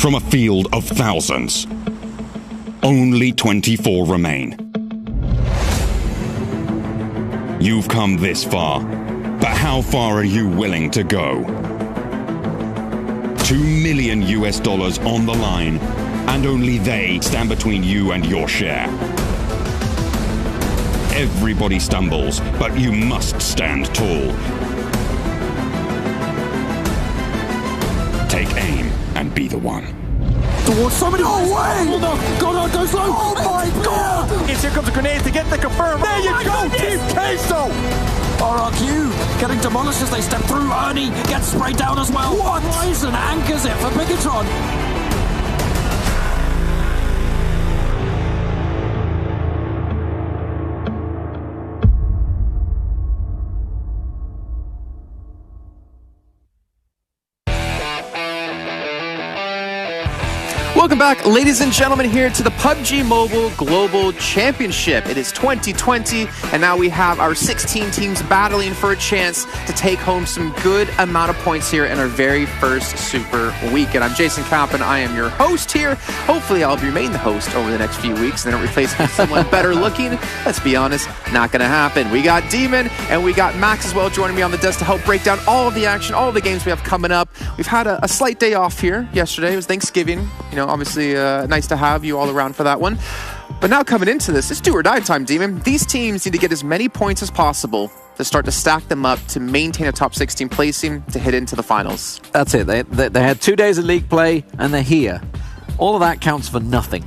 from a field of thousands. Only 24 remain. You've come this far, but how far are you willing to go? $2 million on the line, and only they stand between you and your share. Everybody stumbles, but you must stand tall. Take aim and be the one. Towards somebody. Oh, way! Hold on. God, go slow. Oh, my God. Here comes a grenade to get the confirm. There you go, Team Queso. RRQ getting demolished as they step through. Ernie gets sprayed down as well. What? Ryzen anchors it for Bigatron. Welcome back, ladies and gentlemen, here to the PUBG Mobile Global Championship. It is 2020, and now we have our 16 teams battling for a chance to take home some good amount of points here in our very first Super Weekend. I'm Jason Camp, and I am your host here. Hopefully, I'll remain the host over the next few weeks, and then replace me with someone better looking. Let's be honest, not going to happen. We got Demon, and we got Max as well joining me on the desk to help break down all of the action, all of the games we have coming up. We've had a slight day off here yesterday. It was Thanksgiving. You know, obviously nice to have you all around for that one. But now coming into this, it's do or die time, Demon. These teams need to get as many points as possible to start to stack them up to maintain a top 16 placing to hit into the finals. That's it. They had 2 days of league play and they're here. All of that counts for nothing.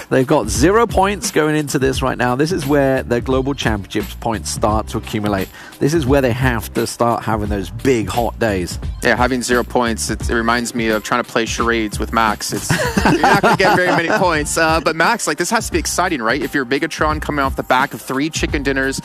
They've got 0 points going into this right now. This is where their global championships points start to accumulate. This is where they have to start having those big hot days. Yeah, having 0 points, it reminds me of trying to play charades with Max. You're not going to get very many points. But Max, like, this has to be exciting, right? If you're Bigatron coming off the back of 3 chicken dinners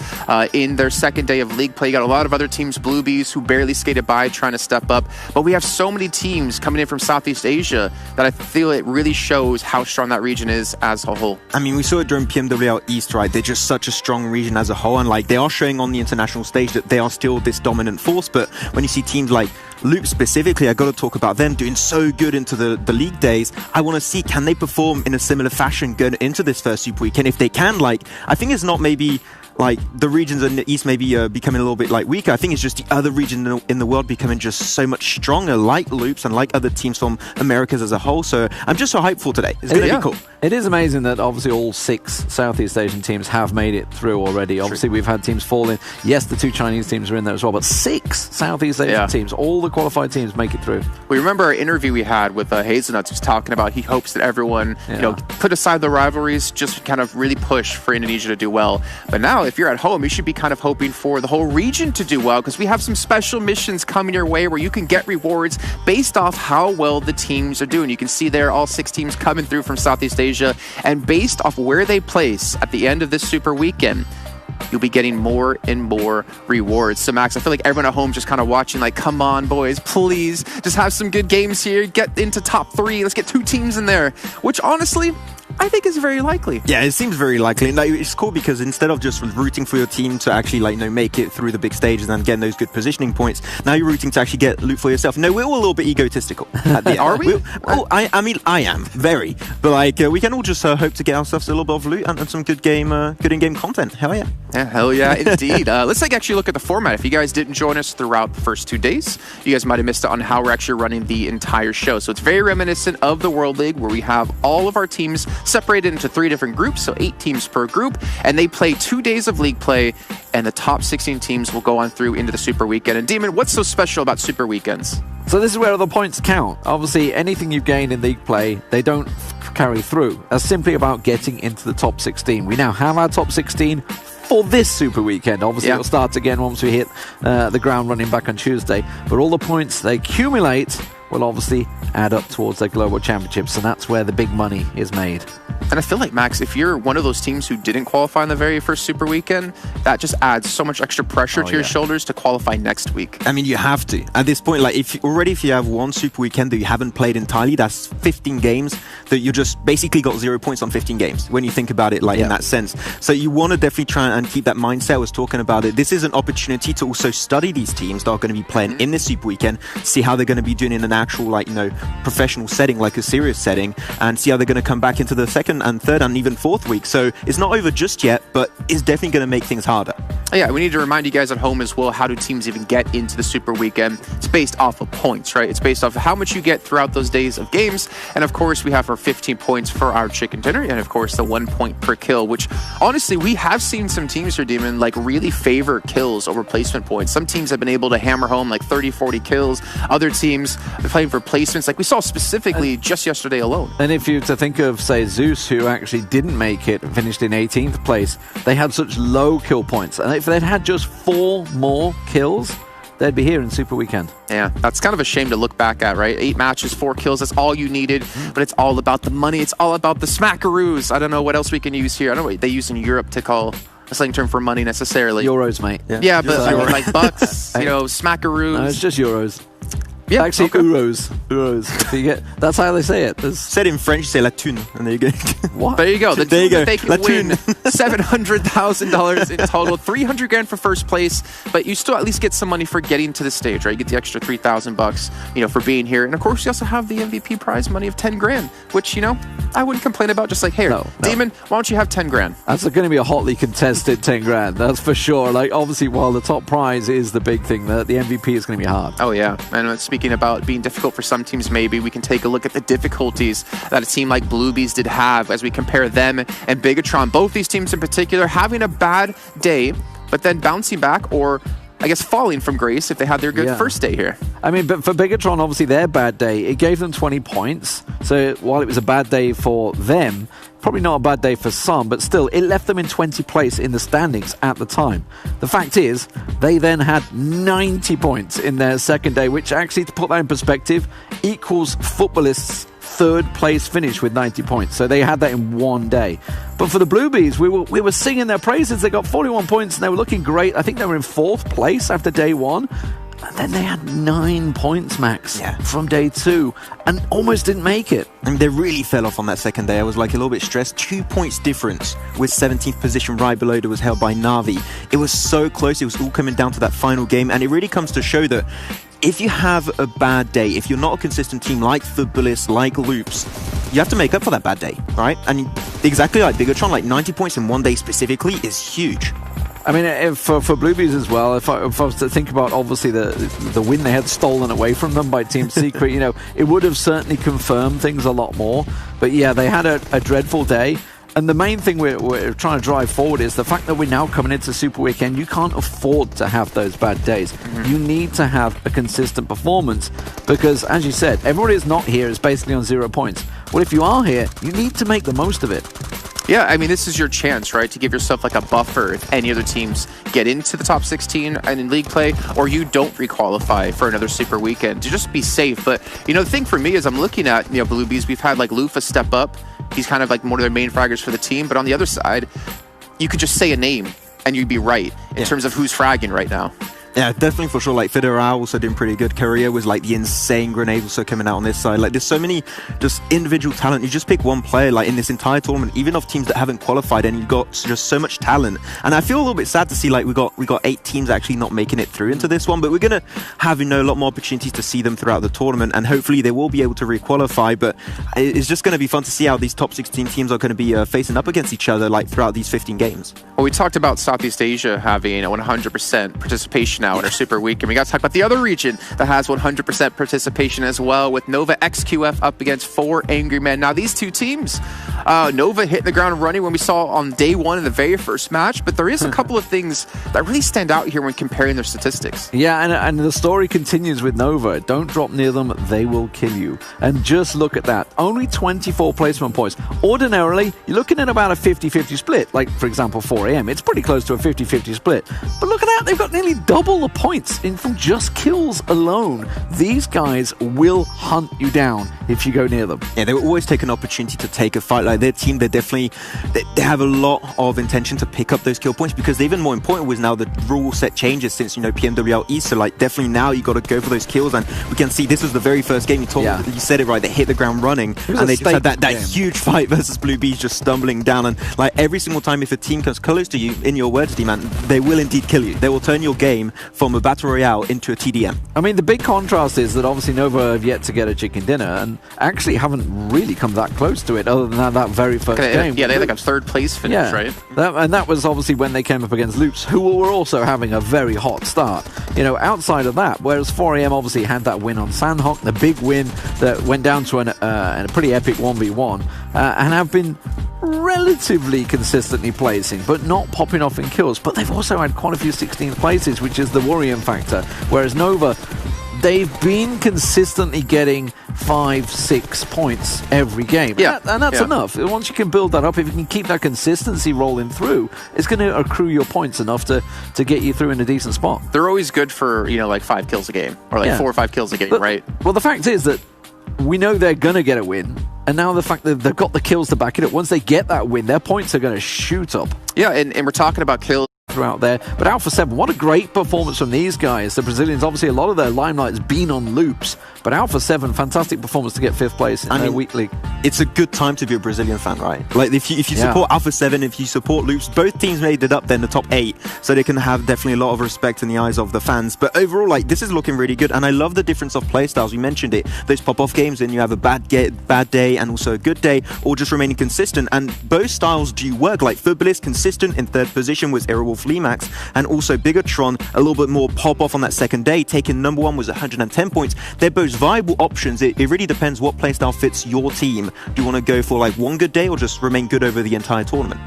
in their second day of league play, you got a lot of other teams, Bluebees, who barely skated by trying to step up. But we have so many teams coming in from Southeast Asia that I feel it really shows how strong that region is as a whole. I mean, we saw it during PMWL East, right? They're just such a strong region as a whole, and like they are showing on the international stage that they are still this dominant force. But when you see teams like Loop specifically, I got to talk about them doing so good into the league days. I want to see, can they perform in a similar fashion going into this first Super Weekend? If they can, like, I think it's not maybe like the regions in the East maybe becoming a little bit like weaker. I think it's just the other regions in the world becoming just so much stronger, like Loops and like other teams from Americas as a whole. So I'm just so hyped for today. It's going to be cool. It is amazing that obviously all 6 Southeast Asian teams have made it through already. Obviously, we've had teams fall in. Yes, the 2 Chinese teams are in there as well, but 6 Southeast Asian teams, all the qualified teams make it through. We remember our interview we had with Hazelnuts, who's talking about he hopes that everyone, you know, put aside the rivalries, just kind of really push for Indonesia to do well. But now, if you're at home, you should be kind of hoping for the whole region to do well, because we have some special missions coming your way where you can get rewards based off how well the teams are doing. You can see there all 6 teams coming through from Southeast Asia, and based off where they place at the end of this Super Weekend, you'll be getting more and more rewards. So Max, I feel like everyone at home just kind of watching like, come on boys, please just have some good games here, get into top 3, let's get 2 teams in there, which honestly I think is very likely. Yeah, it seems very likely. Like, it's cool because instead of just rooting for your team to actually, like, you know, make it through the big stages and getting those good positioning points, now you're rooting to actually get loot for yourself. No, we're all a little bit egotistical at the end. Are we? I mean, I am very, but like we can all just hope to get ourselves a little bit of loot and some good in-game content. Hell yeah! Yeah, hell yeah, indeed. Let's actually look at the format. If you guys didn't join us throughout the first 2 days, you guys might have missed it on how we're actually running the entire show. So it's very reminiscent of the World League, where we have all of our teams separated into 3 different groups, so 8 teams per group, and they play 2 days of league play, and the top 16 teams will go on through into the Super Weekend. And Demon, what's so special about Super Weekends? So this is where the points count. Obviously, anything you've gained in league play, they don't carry through. It's simply about getting into the top 16. We now have our top 16 for this Super Weekend. Obviously, it'll start again once we hit the ground running back on Tuesday. But all the points they accumulate will obviously add up towards their global championships, and that's where the big money is made. And I feel like, Max, if you're one of those teams who didn't qualify in the very first Super Weekend, that just adds so much extra pressure to your shoulders to qualify next week. I mean, you have to. At this point, like, if you have one Super Weekend that you haven't played entirely, that's 15 games that you just basically got 0 points on 15 games, when you think about it, like, in that sense. So you want to definitely try and keep that mindset. I was talking about it. This is an opportunity to also study these teams that are going to be playing in this Super Weekend, see how they're going to be doing in an actual, like, professional setting, like a serious setting, and see how they're going to come back into the second and third and even fourth week. So it's not over just yet, but it's definitely going to make things harder. Yeah, we need to remind you guys at home as well, how do teams even get into the Super Weekend? It's based off of points, right? It's based off of how much you get throughout those days of games. And of course, we have our 15 points for our chicken dinner, and of course, the 1 point per kill, which honestly, we have seen some teams here, Demon, like really favor kills over placement points. Some teams have been able to hammer home like 30, 40 kills. Other teams are playing for placements, like we saw specifically just yesterday alone. And if you to think of, say, Zeus, who actually didn't make it, finished in 18th place, they had such low kill points. And if they'd had just 4 more kills, they'd be here in Super Weekend. Yeah, that's kind of a shame to look back at, right? 8 matches, 4 kills, that's all you needed, but it's all about the money. It's all about the smackaroos. I don't know what else we can use here. I don't know what they use in Europe to call a slang term for money necessarily. Euros, mate. Yeah, but I mean, like bucks, smackaroos. No, it's just euros. Yeah, actually, okay. euros. That's how they say it. Said in French, c'est la thune, and there you go. What? There you go. There you go. They can win $700,000 in total, 300 grand for first place, but you still at least get some money for getting to the stage, right? You get the extra $3,000, for being here, and of course you also have the MVP prize money of 10 grand, which I wouldn't complain about. Just like, hey, Demon, why don't you have 10 grand? That's going to be a hotly contested 10 grand. That's for sure. Like, obviously, while the top prize is the big thing, the MVP is going to be hard. Oh yeah, and speaking about being difficult for some teams, maybe we can take a look at the difficulties that a team like Bluebees did have as we compare them and Bigatron. Both these teams in particular having a bad day, but then bouncing back, or I guess falling from grace if they had their good first day here. I mean, but for Bigatron, obviously their bad day, it gave them 20 points. So while it was a bad day for them, probably not a bad day for some, but still, it left them in 20th place in the standings at the time. The fact is, they then had 90 points in their second day, which actually, to put that in perspective, equals Footballist's third place finish with 90 points. So they had that in one day. But for the Bluebees, we were singing their praises. They got 41 points and they were looking great. I think they were in 4th place after day 1. And then they had 9 points, Max, from day 2, and almost didn't make it. I mean, they really fell off on that second day. I was like a little bit stressed. 2 points difference with 17th position right below that was held by Na'Vi. It was so close. It was all coming down to that final game. And it really comes to show that if you have a bad day, if you're not a consistent team like Footballists, like Loops, you have to make up for that bad day, right? And exactly like Bigatron, like 90 points in one day specifically is huge. I mean, for Bluebees as well, if I was to think about, obviously, the win they had stolen away from them by Team Secret, it would have certainly confirmed things a lot more. But yeah, they had a dreadful day. And the main thing we're trying to drive forward is the fact that we're now coming into Super Weekend. You can't afford to have those bad days. You need to have a consistent performance because, as you said, everybody that's not here is basically on 0 points. Well, if you are here, you need to make the most of it. Yeah, I mean, this is your chance, right, to give yourself like a buffer if any other teams get into the top 16 and in league play, or you don't requalify for another Super Weekend, to just be safe. But, the thing for me is I'm looking at, Bluebees, we've had like Lufa step up. He's kind of like one of their main fraggers for the team. But on the other side, you could just say a name and you'd be right in terms of who's fragging right now. Yeah, definitely for sure. Like Federal also doing pretty good. Korea was like the insane grenade also coming out on this side. Like there's so many just individual talent. You just pick one player like in this entire tournament, even of teams that haven't qualified, and you've got just so much talent. And I feel a little bit sad to see like we got 8 teams actually not making it through into this one, but we're gonna have a lot more opportunities to see them throughout the tournament, and hopefully they will be able to requalify. But it's just going to be fun to see how these top 16 teams are going to be facing up against each other like throughout these 15 games. Well, we talked about Southeast Asia having a 100% participation now in our Super Weekend. We got to talk about the other region that has 100% participation as well, with Nova XQF up against 4 Angry Men. Now, these two teams, Nova hit the ground running when we saw on day 1 in the very first match, but there is a couple of things that really stand out here when comparing their statistics. Yeah, and the story continues with Nova. Don't drop near them, they will kill you. And just look at that. Only 24 placement points. Ordinarily, you're looking at about a 50-50 split. Like, for example, 4 AM. It's pretty close to a 50-50 split. But look at that, they've got nearly double double the points in from just kills alone. These guys will hunt you down if you go near them. Yeah, they will always take an opportunity to take a fight. Like their team, they have a lot of intention to pick up those kill points, because even more important was now the rule set changes since, PMWL East. So like definitely now you got to go for those kills, and we can see this was the very first game you said it right. They hit the ground running, and they just had that huge fight versus Blue Bees just stumbling down. And like every single time if a team comes close to you, in your words, D-Man, they will indeed kill you. They will turn your game from a battle royale into a TDM. I mean, the big contrast is that obviously Nova have yet to get a chicken dinner and actually haven't really come that close to it other than that very first game. Yeah, they had like a third place finish, right? And that was obviously when they came up against Loops, who were also having a very hot start. Outside of that, whereas 4AM obviously had that win on Sandhawk, the big win that went down to a pretty epic 1v1, and have been relatively consistently placing, but not popping off in kills. But they've also had quite a few 16th places, which is the worrying factor. Whereas Nova, they've been consistently getting 5-6 points every game. Yeah. And that's enough. Once you can build that up, if you can keep that consistency rolling through, it's going to accrue your points enough to get you through in a decent spot. They're always good for, like 5 kills a game, or like 4 or 5 kills a game, right? Well, the fact is that we know they're going to get a win. And now the fact that they've got the kills to back it up, once they get that win, their points are going to shoot up. Yeah, and we're talking about kills throughout there. But Alpha 7, what a great performance from these guys. The Brazilians, obviously a lot of their limelight has been on Loops, but Alpha 7, fantastic performance to get 5th place in their week league. It's a good time to be a Brazilian fan, right? Like if you support Alpha 7, if you support Loops, both teams made it up there in the top 8, so they can have definitely a lot of respect in the eyes of the fans. But overall, like this is looking really good, and I love the difference of playstyles. We mentioned it, those pop-off games, and you have a bad day and also a good day, or just remaining consistent, and both styles do work. Like Furbalist consistent in 3rd position with Aerowolf Limax, and also Bigatron a little bit more pop-off on that second day, taking number 1 was 110 points. They're both viable options. It really depends what playstyle fits your team. Do you want to go for like one good day or just remain good over the entire tournament?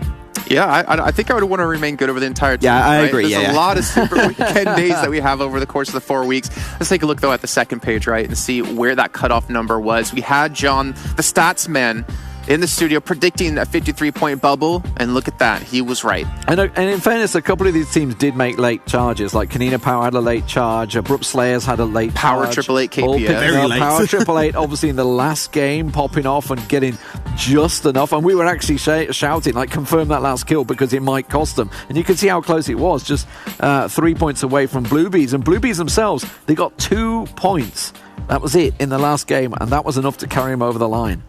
Yeah, I think I would want to remain good over the entire team. Yeah, I agree. There's a lot of super weekend days that we have over the course of the 4 weeks. Let's take a look, though, at the second page, right, and see where that cutoff number was. We had John, the stats man, in the studio predicting a 53-point bubble, and look at that, he was right. And in fairness, a couple of these teams did make late charges, like Kanina Power had a late charge, Abrupt Slayers had a late Power charge. 888 KPS. Very late. Power 888 obviously in the last game popping off and getting just enough, and we were actually shouting, like, confirm that last kill because it might cost them. And you can see how close it was, just 3 points away from Blue Bees. And Blue Bees themselves, they got 2 points. That was it in the last game, and that was enough to carry them over the line.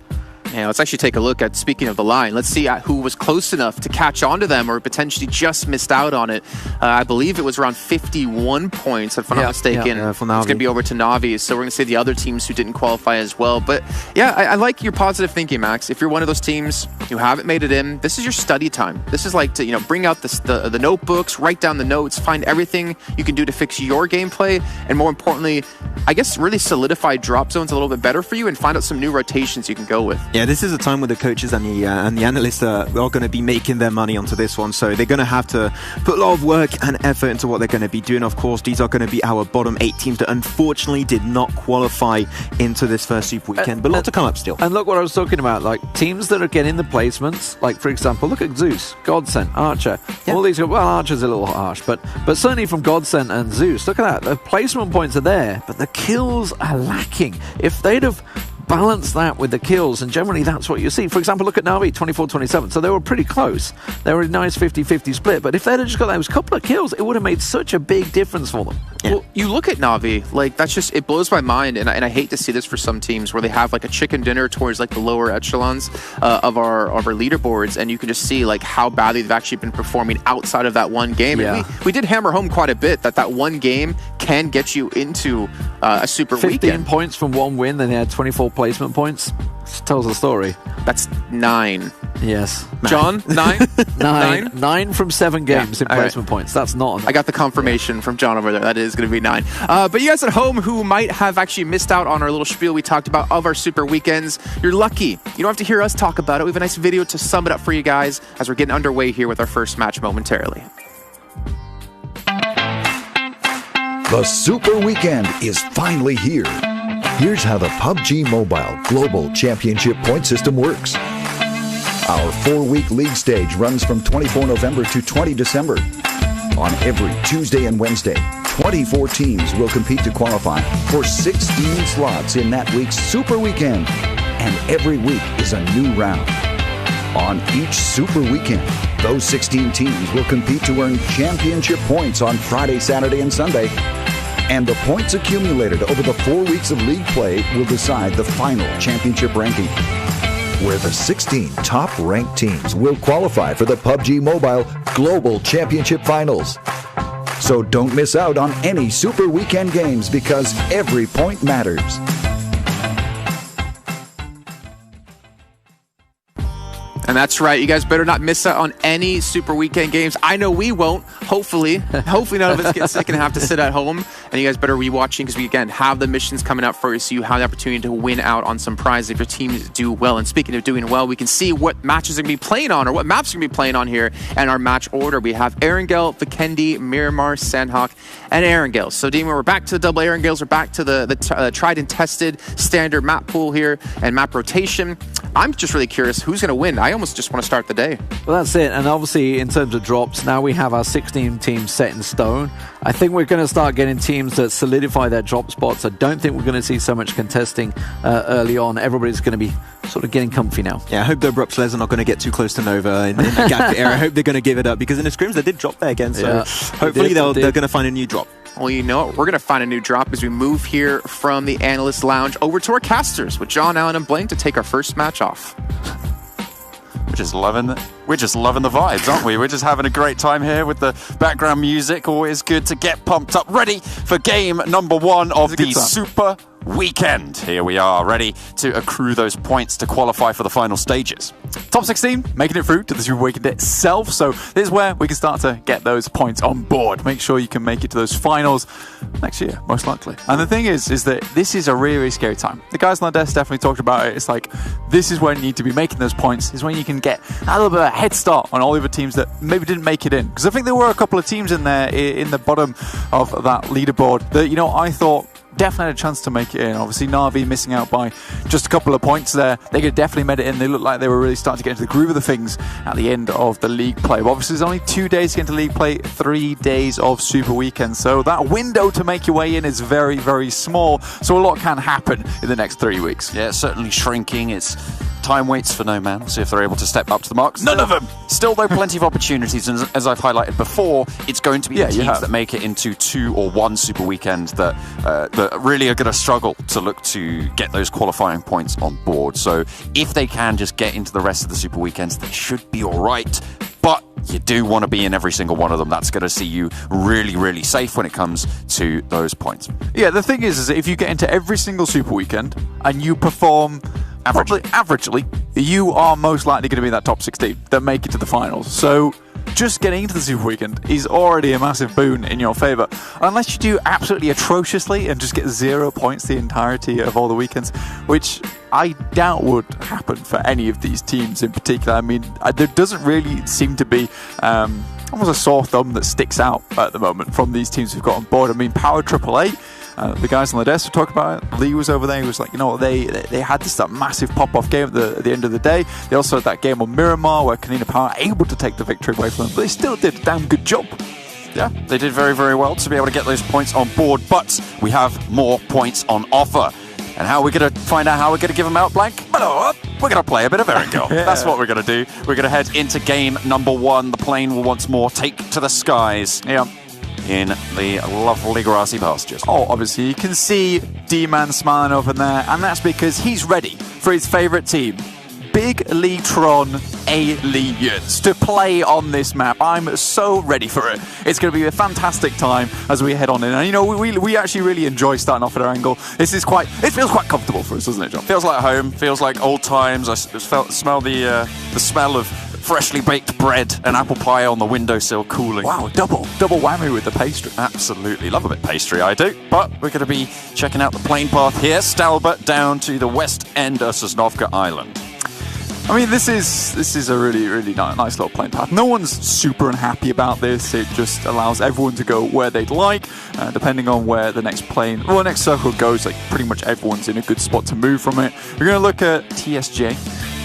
Yeah, let's actually take a look at, speaking of the line, let's see who was close enough to catch on to them or potentially just missed out on it. I believe it was around 51 points, if I'm not mistaken. Yeah, it's going to be over to Navi, so we're going to see the other teams who didn't qualify as well. But yeah, I like your positive thinking, Max. If you're one of those teams who haven't made it in, this is your study time. This is like to bring out the notebooks, write down the notes, find everything you can do to fix your gameplay, and more importantly, I guess really solidify drop zones a little bit better for you and find out some new rotations you can go with. Yeah, this is a time where the coaches and the analysts are going to be making their money onto this one, so they're going to have to put a lot of work and effort into what they're going to be doing. Of course, these are going to be our bottom 8 teams that unfortunately did not qualify into this first Super Weekend, but a lot to come up still. And look what I was talking about, like teams that are getting the placements, like for example, look at Zeus, Godsent, Archer. Yeah. All these, well, Archer's a little harsh, but certainly from Godsent and Zeus, look at that. The placement points are there, but the kills are lacking. If they'd have balance that with the kills, and generally that's what you see. For example, look at Navi, 24-27. So they were pretty close. They were a nice 50-50 split, but if they'd have just got those couple of kills, it would have made such a big difference for them. Yeah. Well, you look at Navi, like that's just, it blows my mind, and I hate to see this for some teams where they have like a chicken dinner towards like the lower echelons of our leaderboards, and you can just see like how badly they've actually been performing outside of that one game. Yeah. And we did hammer home quite a bit that one game can get you into a super 15 weekend. Points from one win, then they had 24 placement points. Tells the story. That's 9. Yes. John, 9? 9 from 7 games in placement points. That's not enough. I got the confirmation from John over there. That is going to be 9. But you guys at home who might have actually missed out on our little spiel we talked about of our super weekends, you're lucky. You don't have to hear us talk about it. We have a nice video to sum it up for you guys as we're getting underway here with our first match momentarily. The Super Weekend is finally here. Here's how the PUBG Mobile Global Championship point system works. Our 4-week league stage runs from 24 November to 20 December. On every Tuesday and Wednesday, 24 teams will compete to qualify for 16 slots in that week's Super Weekend. And every week is a new round. On each Super Weekend, those 16 teams will compete to earn championship points on Friday, Saturday, and Sunday. And the points accumulated over the 4 weeks of league play will decide the final championship ranking, where the 16 top-ranked teams will qualify for the PUBG Mobile Global Championship Finals. So don't miss out on any Super Weekend games because every point matters. And that's right. You guys better not miss out on any Super Weekend games. I know we won't. Hopefully none of us get sick and have to sit at home. And you guys better be watching because we, again, have the missions coming up for you, so you have the opportunity to win out on some prizes if your teams do well. And speaking of doing well, we can see what matches are going to be playing on, or what maps are going to be playing on here. And our match order, we have Erangel, Vikendi, Miramar, Sandhawk, and Erangel. So, Demon, we're back to the double Erangels. We're back to the tried and tested standard map pool here and map rotation. I'm just really curious who's going to win. I almost just want to start the day. Well, that's it. And obviously, in terms of drops, now we have our 16 teams set in stone. I think we're going to start getting teams that solidify their drop spots. I don't think we're going to see so much contesting early on. Everybody's going to be sort of getting comfy now. Yeah, I hope the abrupt slays are not going to get too close to Nova in the gap area. I hope they're going to give it up, because in the scrims they did drop there again. So hopefully they're going to find a new drop. Well, you know what? We're going to find a new drop as we move here from the Analyst Lounge over to our casters with John, Allen, and Blaine to take our first match off. We're just loving the vibes, aren't we? We're just having a great time here with the background music. Always good to get pumped up, ready for game number 1 of the Super Weekend. Here we are, ready to accrue those points to qualify for the final stages. Top 16, making it through to the Super Weekend itself. So this is where we can start to get those points on board. Make sure you can make it to those finals next year, most likely. And the thing is that this is a really, really scary time. The guys on the desk definitely talked about it. It's like, this is when you need to be making those points. This is when you can get a little bit of a head start on all the other teams that maybe didn't make it in. Because I think there were a couple of teams in there in the bottom of that leaderboard that, you know, I thought definitely had a chance to make it in. Obviously, Na'Vi missing out by just a couple of points there. They could have definitely made it in. They looked like they were really starting to get into the groove of the things at the end of the league play. But obviously, there's only 2 days to get into league play, 3 days of Super Weekend. So that window to make your way in is very, very small. So a lot can happen in the next 3 weeks. Yeah, certainly shrinking. It's time waits for no man. We'll see if they're able to step up to the mark. None of them! Still, though, plenty of opportunities. And as I've highlighted before, it's going to be the teams that make it into 2 or 1 Super Weekend that really are going to struggle to look to get those qualifying points on board. So if they can just get into the rest of the Super Weekends, they should be all right. But you do want to be in every single one of them. That's going to see you really, really safe when it comes to those points. Yeah, the thing is that if you get into every single Super Weekend and you perform averagely, you are most likely going to be in that top 16 that make it to the finals. So just getting into the Super Weekend is already a massive boon in your favour. Unless you do absolutely atrociously and just get 0 points the entirety of all the weekends, which I doubt would happen for any of these teams in particular. I mean, there doesn't really seem to be almost a sore thumb that sticks out at the moment from these teams who've got on board. I mean, Power AAA, the guys on the desk were talking about it. Lee was over there. He was like, you know, they had that massive pop-off game at the end of the day. They also had that game on Miramar where Kanina Power able to take the victory away from them, but they still did a damn good job. Yeah, they did very, very well to be able to get those points on board, but we have more points on offer. And how are we going to find out how we're going to give them out, Blank? We're going to play a bit of Erangel. Yeah. That's what we're going to do. We're going to head into game number 1. The plane will once more take to the skies. Yeah. In the lovely grassy pastures. Oh, obviously, you can see D-Man smiling over there, and that's because he's ready for his favourite team, Big Leetron Aliens, to play on this map. I'm so ready for it. It's going to be a fantastic time as we head on in. And, you know, we actually really enjoy starting off at our angle. It feels quite comfortable for us, doesn't it, John? Feels like home. Feels like old times. I smell the smell of freshly baked bread and apple pie on the windowsill cooling. Wow, double whammy with the pastry. Absolutely. Love a bit pastry, I do. But we're going to be checking out the plane path here. Stalbert down to the west end of Sosnovka Island. I mean, this is a really, really nice little plane path. No one's super unhappy about this. It just allows everyone to go where they'd like, depending on where the next next circle goes. Like, pretty much everyone's in a good spot to move from it. We're going to look at TSJ.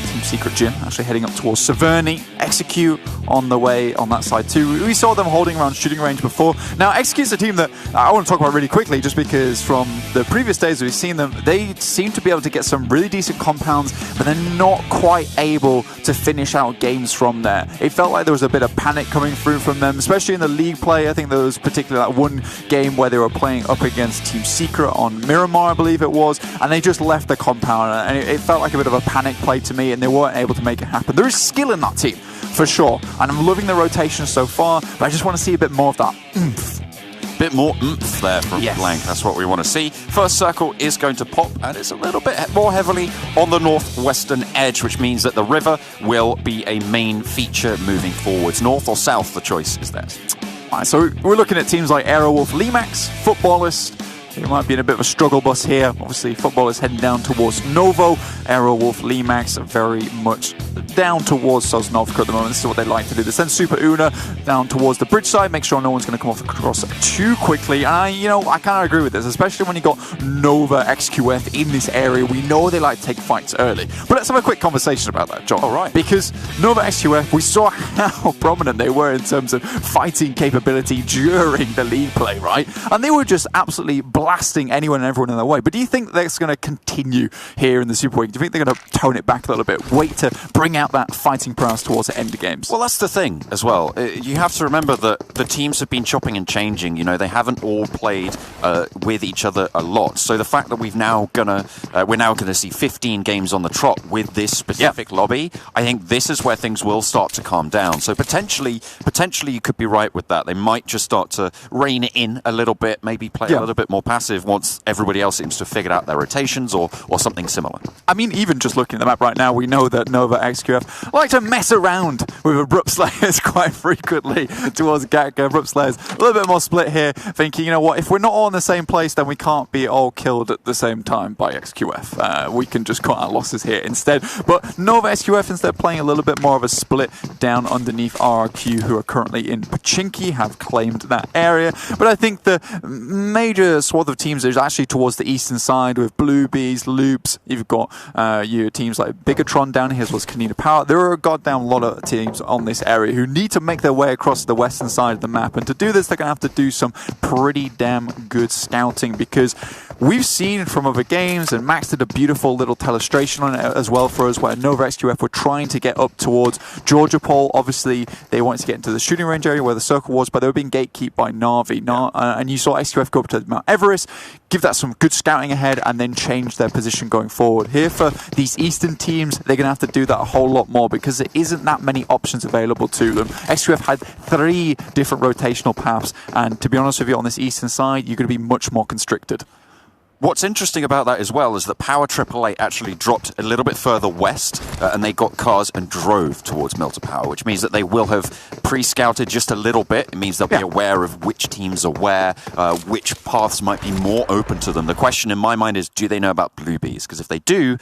Team Secret Gym actually heading up towards Severny. Execute on the way on that side too. We saw them holding around shooting range before. Now, Execute's a team that I want to talk about really quickly, just because from the previous days we've seen them, they seem to be able to get some really decent compounds, but they're not quite able to finish out games from there. It felt like there was a bit of panic coming through from them, especially in the league play. I think there was particularly that one game where they were playing up against Team Secret on Miramar, I believe it was, and they just left the compound, and it felt like a bit of a panic play to me, and they weren't able to make it happen. There is skill in that team, for sure, and I'm loving the rotation so far, but I just want to see a bit more of that oomph. Bit more oomph there from Blank. That's what we want to see. First circle is going to pop, and it's a little bit more heavily on the northwestern edge, which means that the river will be a main feature moving forwards. North or south, the choice is theirs. All right, so we're looking at teams like Aerowolf, Limax, Footballist. It might be in a bit of a struggle bus here. Obviously, Footballist heading down towards Novo. Aerowolf, Limax very much down towards Sosnovka at the moment. This is what they like to do. They send Super Una down towards the bridge side, make sure no one's going to come off across too quickly. And I kind of agree with this, especially when you got Nova XQF in this area. We know they like to take fights early. But let's have a quick conversation about that, John. All right. Because Nova XQF, we saw how prominent they were in terms of fighting capability during the league play, right? And they were just absolutely blasting anyone and everyone in their way. But do you think that's going to continue here in the Super Week? Do you think they're going to tone it back a little bit, wait to bring out that fighting prowess towards the end of games? Well, that's the thing as well. You have to remember that the teams have been chopping and changing. You know, they haven't all played with each other a lot. So the fact that we're now gonna see 15 games on the trot with this specific lobby, I think this is where things will start to calm down. So potentially you could be right with that. They might just start to rein it in a little bit, maybe play a little bit more passive once everybody else seems to have figured out their rotations or something similar. I mean, even just looking at the map right now, we know that Nova XQF like to mess around with Abrupt Slayers quite frequently towards Gatka. Abrupt Slayers a little bit more split here, thinking, you know what, if we're not all in the same place, then we can't be all killed at the same time by XQF. We can just cut our losses here instead. But Nova XQF, instead playing a little bit more of a split down underneath RRQ, who are currently in Pachinki, have claimed that area. But I think the major swath of teams is actually towards the eastern side with Bluebees, Loops. You've got your teams like Bigatron down here, as well as Kanina Power. There are a goddamn lot of teams on this area who need to make their way across the western side of the map, and to do this they're going to have to do some pretty damn good scouting, because we've seen from other games, and Max did a beautiful little telestration on it as well for us, where Nova XQF were trying to get up towards Georgia Pole. Obviously they wanted to get into the shooting range area where the circle was, but they were being gatekept by Na'Vi. And you saw XQF go up to Mount Everest, give that some good scouting ahead, and then change their position going forward. Here for these eastern teams, they're going to have to do that a whole lot more, because there isn't that many options available to them. XQF had 3 different rotational paths, and to be honest with you, on this eastern side, you're going to be much more constricted. What's interesting about that as well is that Power AAA actually dropped a little bit further west, and they got cars and drove towards Milta Power, which means that they will have pre-scouted just a little bit. It means they'll be aware of which teams are where, which paths might be more open to them. The question in my mind is, do they know about Bluebees? Because if they do,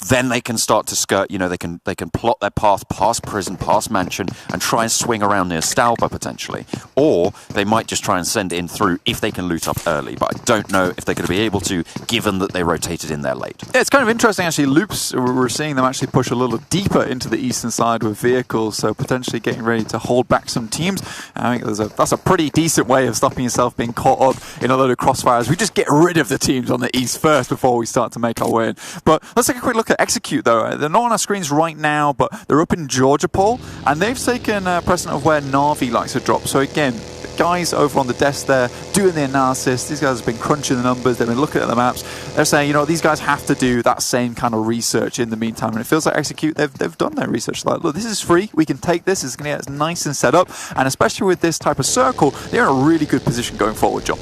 then they can start to skirt, you know, they can plot their path past Prison, past Mansion, and try and swing around near Stalba potentially. Or they might just try and send it in through if they can loot up early, but I don't know if they're going to be able to, given that they rotated in there late. Yeah, it's kind of interesting actually. Loops, we're seeing them actually push a little deeper into the eastern side with vehicles, so potentially getting ready to hold back some teams. I think that's a pretty decent way of stopping yourself being caught up in a load of crossfires. We just get rid of the teams on the east first before we start to make our way in. But let's take a quick look at Execute though. They're not on our screens right now, but they're up in Georgia Pole, and they've taken precedent of where Na'Vi likes to drop. So again, guys over on the desk there doing the analysis. These guys have been crunching the numbers, they've been looking at the maps. They're saying, you know, these guys have to do that same kind of research in the meantime, and it feels like Execute, they've done their research. Like, look, this is free, we can take this, it's going to get nice and set up, and especially with this type of circle, they're in a really good position going forward, John.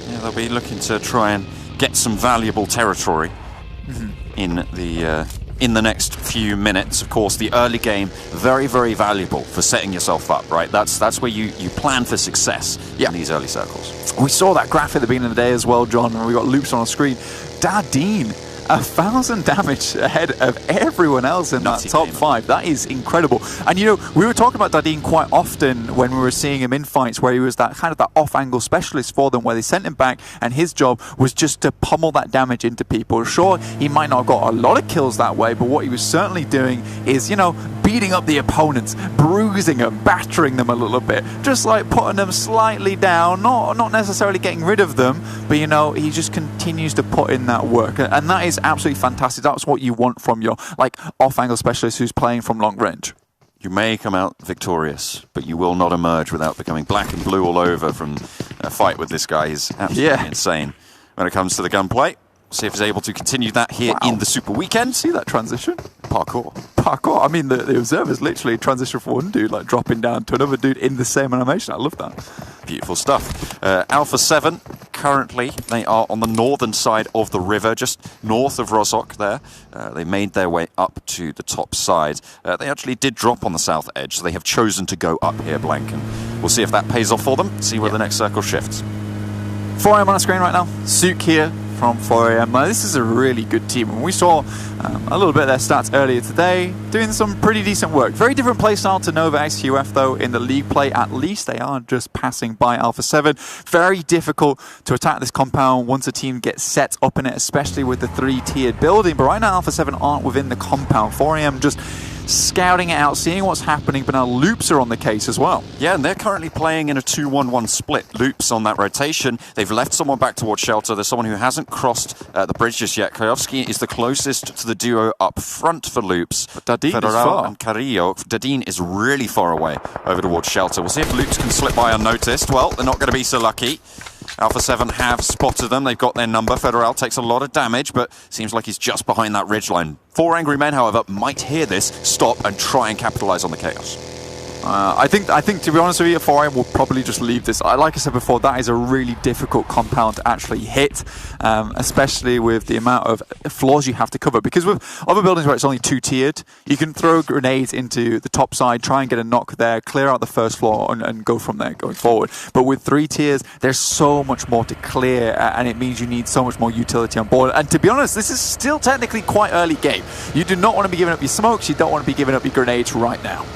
Yeah, they'll be looking to try and get some valuable territory in the next few minutes. Of course, the early game, very, very valuable for setting yourself up, right? That's where you plan for success in these early circles. We saw that graph at the beginning of the day as well, John, and we got Loops on our screen. Dardine 1,000 damage ahead of everyone else in that top 5. That is incredible. And you know, we were talking about Dardine quite often when we were seeing him in fights where he was that kind of that off-angle specialist for them, where they sent him back and his job was just to pummel that damage into people. Sure, he might not have got a lot of kills that way, but what he was certainly doing is, you know, beating up the opponents, bruising them, battering them a little bit, just like putting them slightly down, not necessarily getting rid of them, but you know, he just continues to put in that work, and that is absolutely fantastic. That's what you want from your like off-angle specialist who's playing from long range. You may come out victorious, but you will not emerge without becoming black and blue all over from a fight with this guy. He's absolutely insane when it comes to the gunplay. See if he's able to continue that here in the Super Weekend. See that transition? Parkour. I mean, the observers literally transition from one dude like dropping down to another dude in the same animation. I love that. Beautiful stuff. Alpha 7, currently, they are on the northern side of the river, just north of Rozhok there. They made their way up to the top side. They actually did drop on the south edge, so they have chosen to go up here, Blank. And we'll see if that pays off for them, see where the next circle shifts. 4am on the screen right now. Sook here from 4am. This is a really good team. And we saw a little bit of their stats earlier today, doing some pretty decent work. Very different playstyle to Nova XQF though. In the league play, at least they are just passing by Alpha 7. Very difficult to attack this compound once a team gets set up in it, especially with the 3-tiered building. But right now Alpha 7 aren't within the compound. 4am just scouting it out, seeing what's happening, but now Loops are on the case as well. Yeah, and they're currently playing in a 2-1-1 split. Loops on that rotation. They've left someone back towards shelter. There's someone who hasn't crossed the bridge just yet. Krajovski is the closest to the duo up front for Loops. Dardine is far. And Carrillo. Dardine is really far away over towards shelter. We'll see if Loops can slip by unnoticed. Well, they're not going to be so lucky. Alpha 7 have spotted them. They've got their number. Federal takes a lot of damage, but seems like he's just behind that ridgeline. 4 angry men, however, might hear this, stop, and try and capitalize on the chaos. I think, to be honest with you, 4am will probably just leave this. Like I said before, that is a really difficult compound to actually hit, especially with the amount of floors you have to cover. Because with other buildings where it's only 2-tiered, you can throw grenades into the top side, try and get a knock there, clear out the first floor, and go from there going forward. But with 3 tiers, there's so much more to clear, and it means you need so much more utility on board. And to be honest, this is still technically quite early game. You do not want to be giving up your smokes, you don't want to be giving up your grenades right now.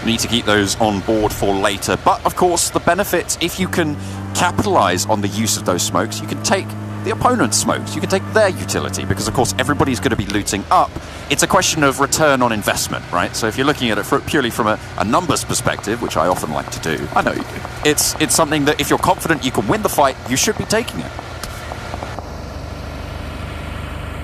Need to keep those on board for later. But, of course, the benefit, if you can capitalize on the use of those smokes, you can take the opponent's smokes. You can take their utility because, of course, everybody's going to be looting up. It's a question of return on investment, right? So if you're looking at it purely from a numbers perspective, which I often like to do. I know you do. It's something that if you're confident you can win the fight, you should be taking it.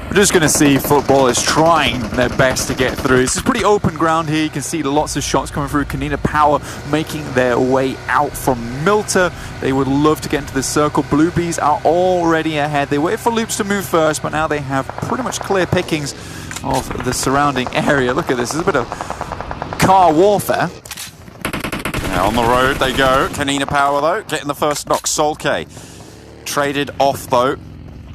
We're just going to see footballers trying their best to get through. This is pretty open ground here. You can see lots of shots coming through. Kanina Power making their way out from Milta. They would love to get into this circle. Bluebees are already ahead. They waited for Loops to move first, but now they have pretty much clear pickings of the surrounding area. Look at this. There's a bit of car warfare. Now on the road they go. Kanina Power, though, getting the first knock. Solke traded off, though,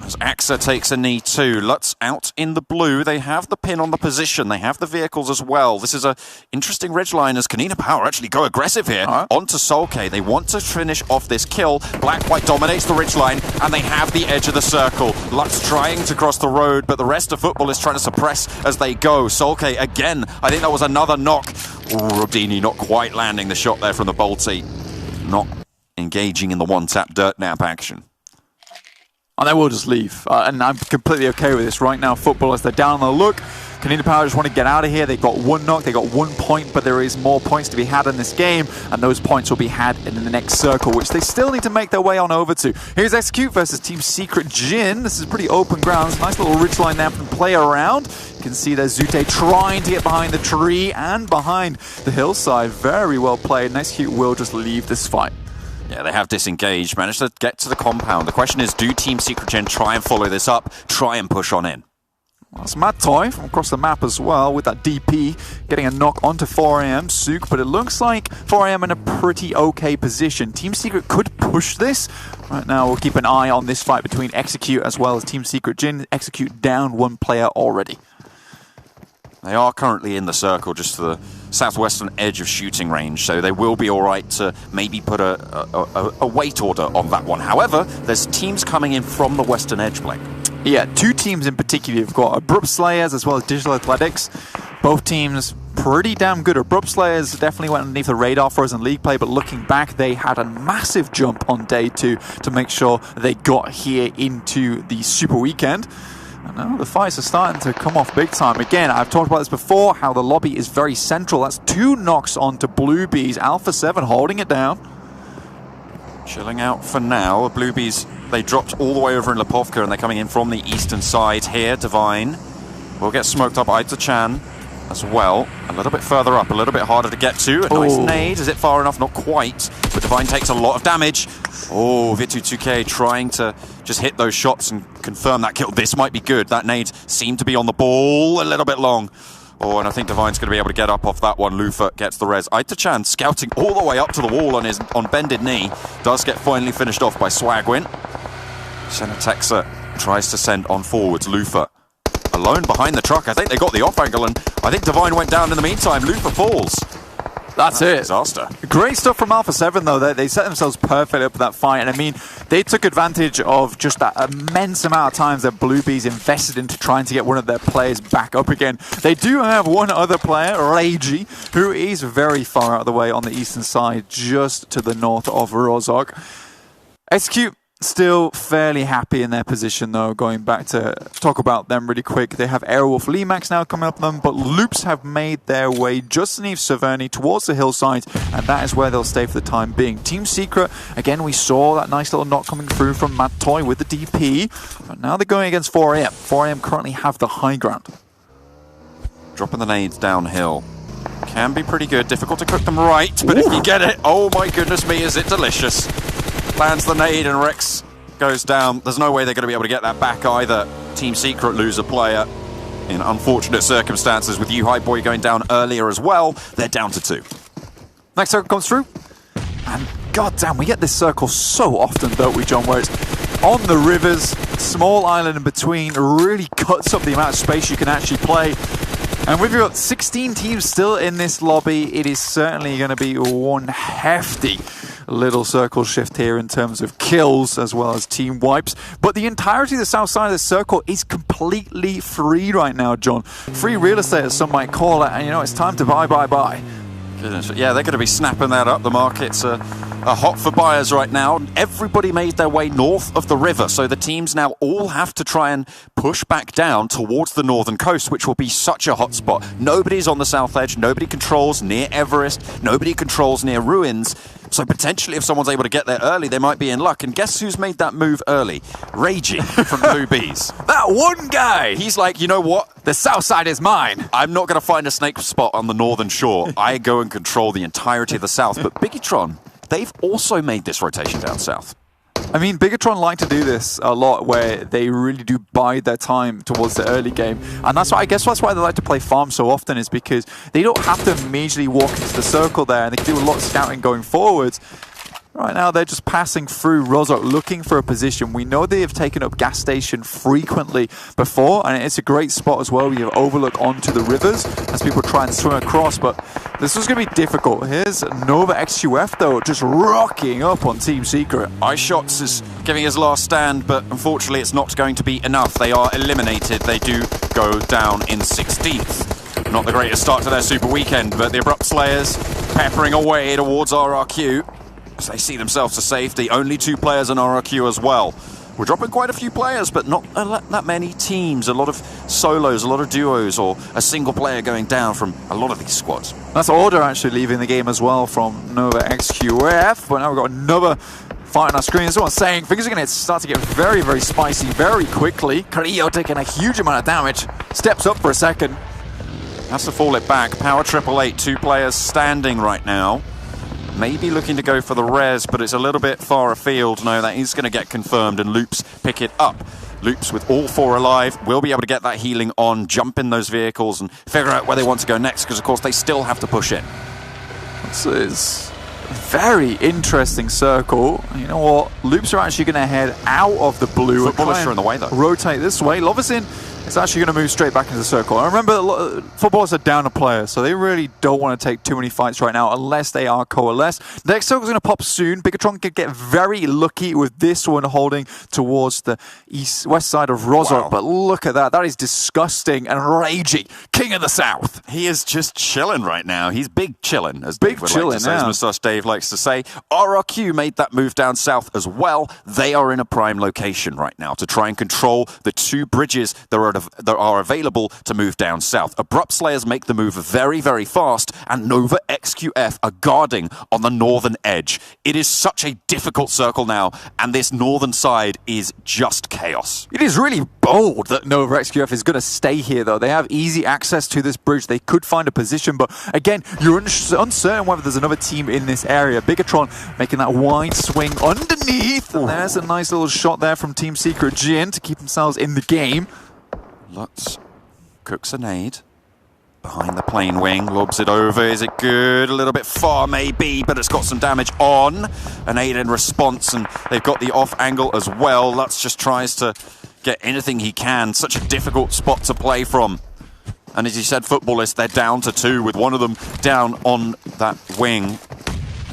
as AXA takes a knee too. Lutz out in the blue. They have the pin on the position. They have the vehicles as well. This is a interesting ridgeline as Kanina Power actually go aggressive here onto Solke. They want to finish off this kill. Black-White dominates the ridgeline and they have the edge of the circle. Lutz trying to cross the road, but the rest of football is trying to suppress as they go. Solke again. I think that was another knock. Rodini not quite landing the shot there from the Bolty. Not engaging in the one-tap dirt nap action. And they will just leave. And I'm completely okay with this right now. Footballers, they're down on the look. Kanina Power just want to get out of here. They've got 1 knock, they got 1 point, but there is more points to be had in this game, and those points will be had in the next circle, which they still need to make their way on over to. Here's Execute versus Team Secret Jin. This is pretty open ground. Nice little ridgeline there from play around. You can see there's Zute trying to get behind the tree and behind the hillside. Very well played. Execute will just leave this fight. Yeah, they have disengaged, managed to get to the compound. The question is, do Team Secret Gen try and follow this up, try and push on in? Well, it's Mad Toy from across the map as well with that DP getting a knock onto 4am Sook, but it looks like 4am in a pretty okay position. Team Secret could push this. Right now we'll keep an eye on this fight between Execute as well as Team Secret Jin. Execute down 1 player already. They are currently in the circle just to the southwestern edge of shooting range, so they will be all right to maybe put a wait order on that one. However, there's teams coming in from the western edge, Blake. Yeah, two teams in particular. You've got Abrupt Slayers as well as Digital Athletics. Both teams pretty damn good. Abrupt Slayers definitely went underneath the radar for us in league play, but looking back, they had a massive jump on day 2 to make sure they got here into the Super Weekend. And now the fights are starting to come off big time. Again, I've talked about this before, how the lobby is very central. That's 2 knocks onto Blue Bees. Alpha 7 holding it down. Chilling out for now. Blue Bees, they dropped all the way over in Lipovka, and they're coming in from the eastern side here. Divine will get smoked up. Aita-chan as well. A little bit further up, a little bit harder to get to. A nice nade. Is it far enough? Not quite. But Divine takes a lot of damage. Oh, Vitu2K trying to just hit those shots and confirm that kill. This might be good. That nade seemed to be on the ball a little bit long. Oh, and I think Divine's going to be able to get up off that one. Lufa gets the res. Aita-chan scouting all the way up to the wall on bended knee. Does get finally finished off by Swagwin. Senatexa tries to send on forwards. Lufa alone behind the truck. I think they got the off angle, and I think Divine went down in the meantime. Lufa falls. That's it. Disaster. Great stuff from Alpha 7, though. They set themselves perfectly up for that fight. And I mean, they took advantage of just that immense amount of times that Blue Bees invested into trying to get one of their players back up again. They do have one other player, Reiji, who is very far out of the way on the eastern side, just to the north of Rozhok. Execute. Still fairly happy in their position, though. Going back to talk about them really quick, they have Airwolf Limax now coming up them, but Loops have made their way just underneath Severny towards the hillside, and that is where they'll stay for the time being. Team Secret, again, we saw that nice little knock coming through from Matt Toy with the DP, but now they're going against 4AM. 4AM currently have the high ground. Dropping the nades downhill. Can be pretty good. Difficult to cook them right, but if you get it, oh my goodness me, is it delicious. Lands the nade and Rex goes down. There's no way they're going to be able to get that back either. Team Secret lose a player in unfortunate circumstances, with You High Boy going down earlier as well. They're down to 2. Next circle comes through. And goddamn, we get this circle so often, don't we, John, where it's on the rivers, small island in between, really cuts up the amount of space you can actually play. And we've got 16 teams still in this lobby. It is certainly going to be one hefty little circle shift here in terms of kills as well as team wipes. But the entirety of the south side of the circle is completely free right now, John. Free real estate, as some might call it. And, you know, it's time to buy. Goodness. Yeah, they're going to be snapping that up. The markets are hot for buyers right now. Everybody made their way north of the river, so the teams now all have to try and push back down towards the northern coast, which will be such a hot spot. Nobody's on the south edge. Nobody controls near Everest. Nobody controls near Ruins. So potentially, if someone's able to get there early, they might be in luck. And guess who's made that move early? Reiji from Blue Bees. That one guy! He's like, you know what? The south side is mine. I'm not going to find a snake spot on the northern shore. I go and control the entirety of the south. But Biggitron, they've also made this rotation down south. I mean, Biggitron like to do this a lot, where they really do bide their time towards the early game. And that's why, I guess that's why they like to play farm so often, is because they don't have to immediately walk into the circle there, and they can do a lot of scouting going forwards. Right now, they're just passing through Rozhok looking for a position. We know they have taken up gas station frequently before, and it's a great spot as well. We have overlook onto the rivers as people try and swim across, but this is going to be difficult. Here's Nova XQF, though, just rocking up on Team Secret. iShots is giving his last stand, but unfortunately it's not going to be enough. They are eliminated. They do go down in 16th. Not the greatest start to their Super Weekend, but the Abrupt Slayers peppering away towards RRQ. They see themselves to safety. Only 2 players in RRQ as well. We're dropping quite a few players, but not that many teams. A lot of solos, a lot of duos, or a single player going down from a lot of these squads. That's Order actually leaving the game as well from Nova XQF. But now we've got another fight on our screen. Someone's saying things are going to start to get very, very spicy very quickly. Carrillo taking a huge amount of damage. Steps up for a second. Has to fall it back. Power 888, 2 players standing right now. Maybe looking to go for the res, but it's a little bit far afield. No, that is going to get confirmed, and Loops pick it up. Loops with all 4 alive will be able to get that healing on, jump in those vehicles, and figure out where they want to go next, because, of course, they still have to push in. This is a very interesting circle. You know what? Loops are actually going to head out of the blue. Footballers are in the way, though. Rotate this way. Lovesin It's actually going to move straight back into the circle. And remember, footballers are down a player, so they really don't want to take too many fights right now unless they are coalesced. The next circle is going to pop soon. Bigatron could get very lucky with this one holding towards the west side of Rosa. Wow. But look at that. That is disgusting and ragey. King of the South. He is just chilling right now. He's big chilling, as Dave would like to say, as Moustache Dave likes to say. RRQ made that move down south as well. They are in a prime location right now to try and control the two bridges that are available to move down south. Abrupt Slayers make the move very, very fast, and Nova XQF are guarding on the northern edge. It is such a difficult circle now, and this northern side is just chaos. It is really bold that Nova XQF is going to stay here, though. They have easy access to this bridge. They could find a position, but again, you're uncertain whether there's another team in this area. Bigatron making that wide swing underneath, and there's a nice little shot there from Team Secret Jin to keep themselves in the game. Lutz cooks a nade behind the plane wing, lobs it over. Is it good? A little bit far maybe, but it's got some damage on. A nade in response, and they've got the off angle as well. Lutz just tries to get anything he can. Such a difficult spot to play from. And as you said, Footballist, they're down to 2 with one of them down on that wing.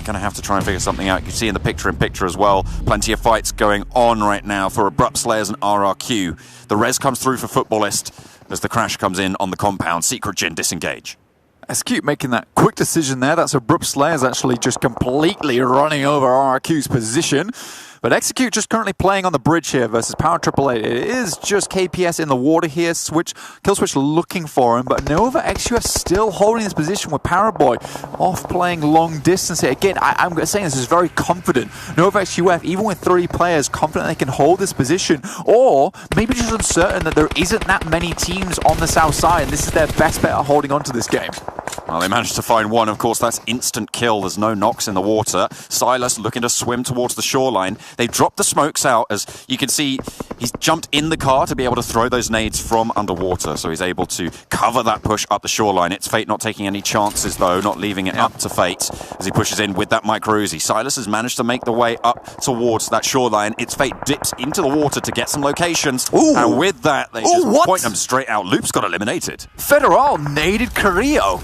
Going to have to try and figure something out. You can see in the picture-in-picture as well, plenty of fights going on right now for Abrupt Slayers and RRQ. The res comes through for Footballist as the crash comes in on the compound. Secret Jin disengage. SQ making that quick decision there. That's Abrupt Slayers actually just completely running over RRQ's position. But Execute just currently playing on the bridge here versus Power Triple 8. It is just KPS in the water here. Kill Switch looking for him, but Nova XUF still holding his position with Paraboy off playing long distance here. Again, I'm saying this is very confident. Nova XUF, even with 3 players, confident they can hold this position, or maybe just uncertain that there isn't that many teams on the south side, and this is their best bet at holding on to this game. Well, they managed to find one. Of course, that's instant kill. There's no knocks in the water. Silas looking to swim towards the shoreline. They dropped the smokes out. As you can see, he's jumped in the car to be able to throw those nades from underwater. So he's able to cover that push up the shoreline. It's Fate not taking any chances, though, not leaving it up to Fate as he pushes in with that micro Uzi. Silas has managed to make the way up towards that shoreline. It's Fate dips into the water to get some locations. Ooh. And with that, they just point them straight out. Loop's got eliminated. Federal naded Carrillo.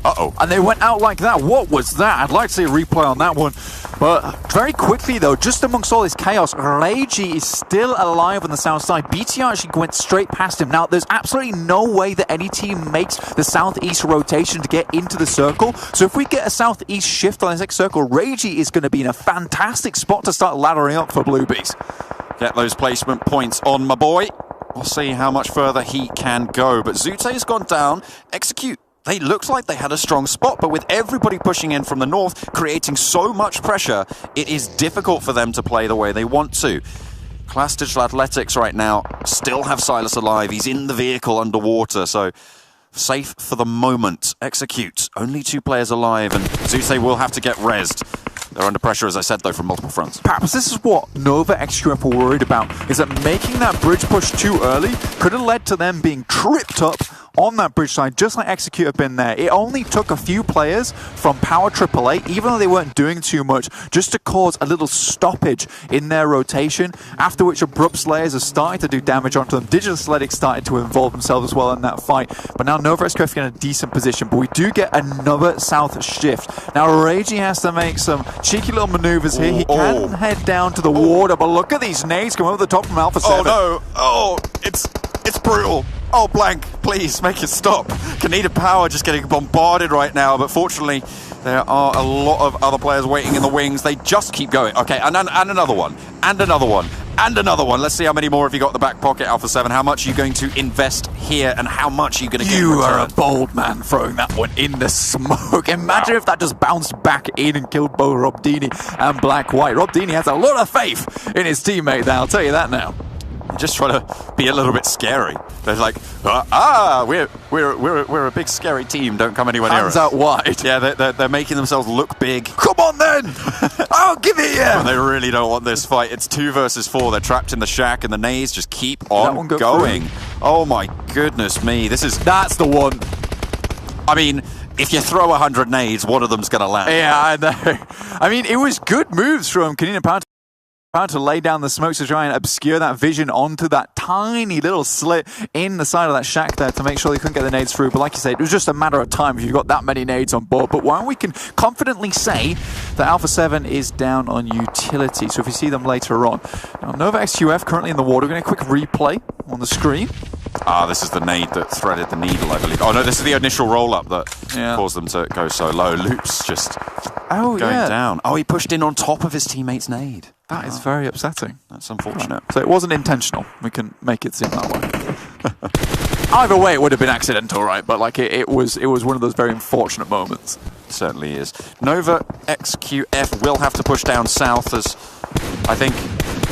Uh-oh. And they went out like that. What was that? I'd like to see a replay on that one. But very quickly, though, just amongst all this chaos, Reiji is still alive on the south side. BTR actually went straight past him. Now, there's absolutely no way that any team makes the southeast rotation to get into the circle. So if we get a southeast shift on this next circle, Reiji is going to be in a fantastic spot to start laddering up for Bluebees. Get those placement points on, my boy. We'll see how much further he can go. But Zute's gone down. Execute. They looked like they had a strong spot, but with everybody pushing in from the north, creating so much pressure, it is difficult for them to play the way they want to. Class Digital Athletics right now still have Silas alive. He's in the vehicle underwater, so safe for the moment. Execute. Only 2 players alive, and Zute will have to get rezzed. They're under pressure, as I said, though, from multiple fronts. Perhaps this is what Nova XQF were worried about, is that making that bridge push too early could have led to them being tripped up on that bridge side, just like Execute have been there. It only took a few players from Power AAA, even though they weren't doing too much, just to cause a little stoppage in their rotation, after which Abrupt Slayers have started to do damage onto them. Digital Athletics started to involve themselves as well in that fight, but now Nova XQF in a decent position, but we do get another south shift. Now Reiji has to make some cheeky little maneuvers here. He can head down to the water, but look at these nades coming over the top from Alpha 7. Oh no! Oh, it's brutal. Oh, Blank, please make it stop. Kaneda Power just getting bombarded right now, but fortunately, there are a lot of other players waiting in the wings. They just keep going. Okay, and another one, and another one, and another one. Let's see how many more have you got in the back pocket, Alpha 7. How much are you going to invest here, and how much are you going to get in return? You are a bold man throwing that one in the smoke. Imagine if that just bounced back in and killed both Rob Deeney and Black White. Rob Deeney has a lot of faith in his teammate there, I'll tell you that now. Just trying to be a little bit scary. They're like, we're a big scary team. Don't come anywhere near us. Hands out wide. Yeah, they're making themselves look big. Come on then! I'll give it you! They really don't want this fight. It's 2 versus 4. They're trapped in the shack, and the nades just keep on going. Oh my goodness me! That's the one. I mean, if you throw 100 nades, one of them's going to land. Yeah, I know. I mean, it was good moves from Kanina Power about to lay down the smokes to try and obscure that vision onto that tiny little slit in the side of that shack there to make sure they couldn't get the nades through. But like you said, it was just a matter of time if you've got that many nades on board. But while we can confidently say that Alpha 7 is down on utility, so if you see them later on. Now, Nova XQF currently in the water. We're going to get a quick replay on the screen. This is the nade that threaded the needle, I believe. Oh, no, this is the initial roll-up that caused them to go so low. Loop's just going down. Oh, he pushed in on top of his teammate's nade. That is very upsetting. That's unfortunate. So it wasn't intentional. We can make it seem that way. Either way, it would have been accidental, right? But like it was one of those very unfortunate moments. It certainly is. Nova XQF will have to push down south as I think...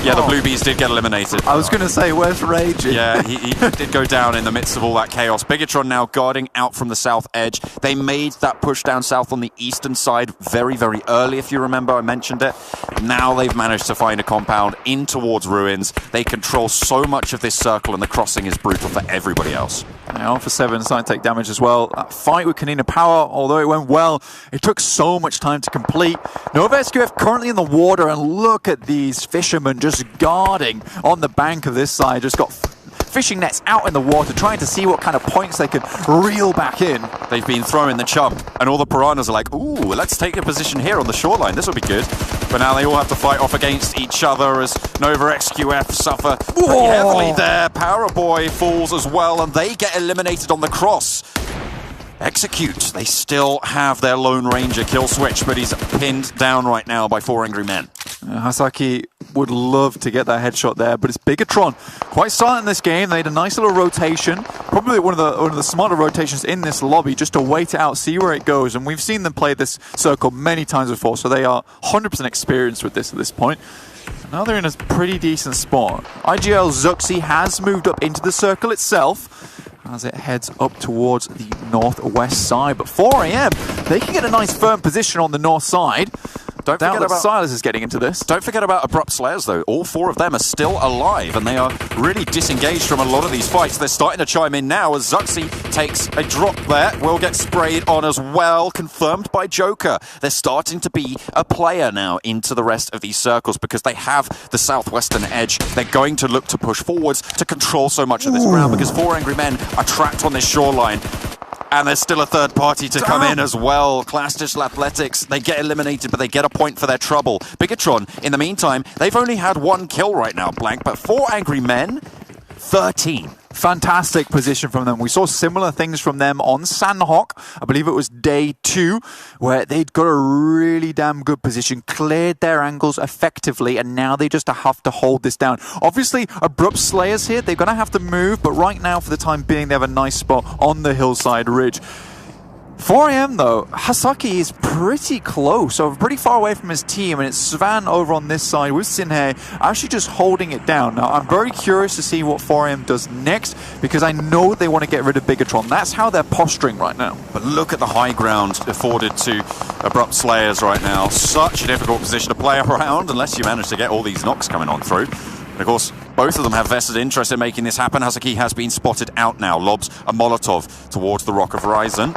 Yeah, the Blue Bees did get eliminated. I was going to say, where's Rage? Yeah, he did go down in the midst of all that chaos. Bigatron now guarding out from the south edge. They made that push down south on the eastern side very, very early, if you remember. I mentioned it. Now they've managed to find a compound in towards ruins. They control so much of this circle, and the crossing is brutal for everybody else. Now, Alpha 7 starting to take damage as well. That fight with Kanina Power, although it went well, it took so much time to complete. Nova SQF currently in the water, and look at these fishermen just guarding on the bank of this side. Just got fishing nets out in the water, trying to see what kind of points they could reel back in. They've been throwing the chub, and all the piranhas are like, ooh, let's take a position here on the shoreline. This will be good. But now they all have to fight off against each other as Nova XQF suffer pretty heavily there. Power Boy falls as well, and they get eliminated on the cross. Execute. They still have their Lone Ranger kill switch, but he's pinned down right now by 4 Angry Men. Hasaki would love to get that headshot there, but it's Bigatron. Quite silent in this game. They had a nice little rotation. Probably one of the smarter rotations in this lobby, just to wait it out, see where it goes. And we've seen them play this circle many times before, so they are 100% experienced with this at this point. Now they're in a pretty decent spot. IGL Zuxi has moved up into the circle itself as it heads up towards the northwest side. But 4 AM, they can get a nice firm position on the north side. Don't forget about Silas is getting into this. Don't forget about Abrupt Slayers, though. All 4 of them are still alive, and they are really disengaged from a lot of these fights. They're starting to chime in now as Zuxi takes a drop there. Will get sprayed on as well, confirmed by Joker. They're starting to be a player now into the rest of these circles because they have the southwestern edge. They're going to look to push forwards to control so much of this ground because 4 Angry Men are trapped on this shoreline. And there's still a third party to come in as well. Class Digital Athletics, they get eliminated, but they get a point for their trouble. Bigatron, in the meantime, they've only had 1 kill right now, Blank, but 4 Angry Men, 13. Fantastic position from them. We saw similar things from them on Sandhawk. I believe it was day 2, where they'd got a really damn good position, cleared their angles effectively, and now they just have to hold this down. Obviously, Abrupt Slayers here, they're going to have to move, but right now, for the time being, they have a nice spot on the hillside ridge. 4 AM though, Hasaki is pretty close, so pretty far away from his team, and it's Svan over on this side with Sinhei actually just holding it down. Now, I'm very curious to see what 4 AM does next, because I know they want to get rid of Bigatron. That's how they're posturing right now. But look at the high ground afforded to Abrupt Slayers right now. Such a difficult position to play around unless you manage to get all these knocks coming on through. And of course, both of them have vested interest in making this happen. Hasaki has been spotted out now, lobs a Molotov towards the Rock of Horizon.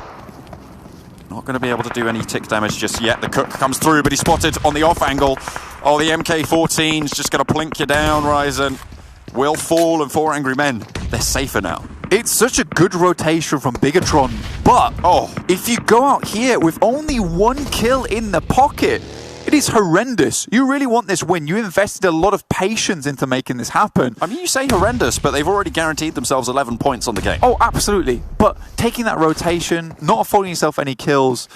Not going to be able to do any tick damage just yet. The Cook comes through, but he's spotted on the off angle. Oh, the MK14's just going to plink you down, Ryzen. Will fall, and 4 Angry Men, they're safer now. It's such a good rotation from Bigatron, but if you go out here with only 1 kill in the pocket, it is horrendous. You really want this win. You invested a lot of patience into making this happen. I mean, you say horrendous, but they've already guaranteed themselves 11 points on the game. Oh, absolutely. But taking that rotation, not affording yourself any kills,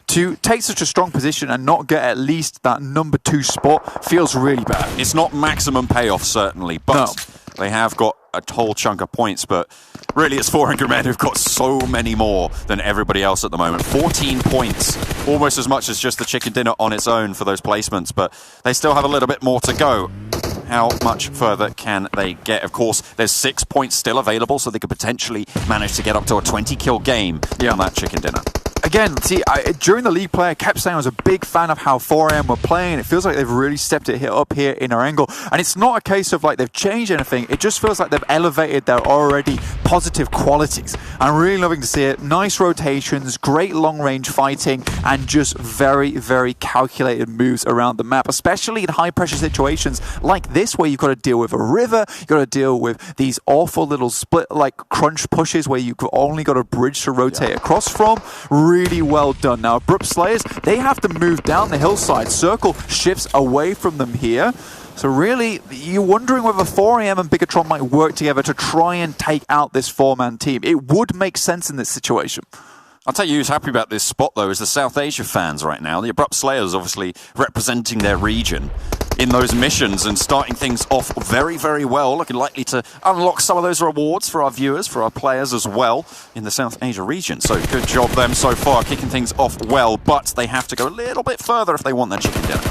to take such a strong position and not get at least that number 2 spot feels really bad. It's not maximum payoff, certainly, but they have got a whole chunk of points, but really it's 4 Angry Men who've got so many more than everybody else at the moment. 14 points, almost as much as just the chicken dinner on its own for those placements, but they still have a little bit more to go. How much further can they get? Of course, there's 6 points still available, so they could potentially manage to get up to a 20-kill game on that chicken dinner. again, see, during the league play, I kept saying I was a big fan of how 4AM were playing. It feels like they've really stepped it up here in our angle. And it's not a case of like they've changed anything. It just feels like they've elevated their already positive qualities. I'm really loving to see it. Nice rotations, great long-range fighting, and just very, very calculated moves around the map, especially in high-pressure situations like this, where you've got to deal with a river, you've got to deal with these awful little split, like crunch pushes where you've only got a bridge to rotate across from. Really well done. Now, Abrupt Slayers, they have to move down the hillside. Circle shifts away from them here. So really, you're wondering whether 4AM and Bigatron might work together to try and take out this four-man team. It would make sense in this situation. I'll tell you who's happy about this spot, though, is the South Asia fans right now. The Abrupt Slayers obviously representing their region in those missions and starting things off very, very well, looking likely to unlock some of those rewards for our viewers, for our players as well in the South Asia region. So good job them so far, kicking things off well, but they have to go a little bit further if they want their chicken dinner.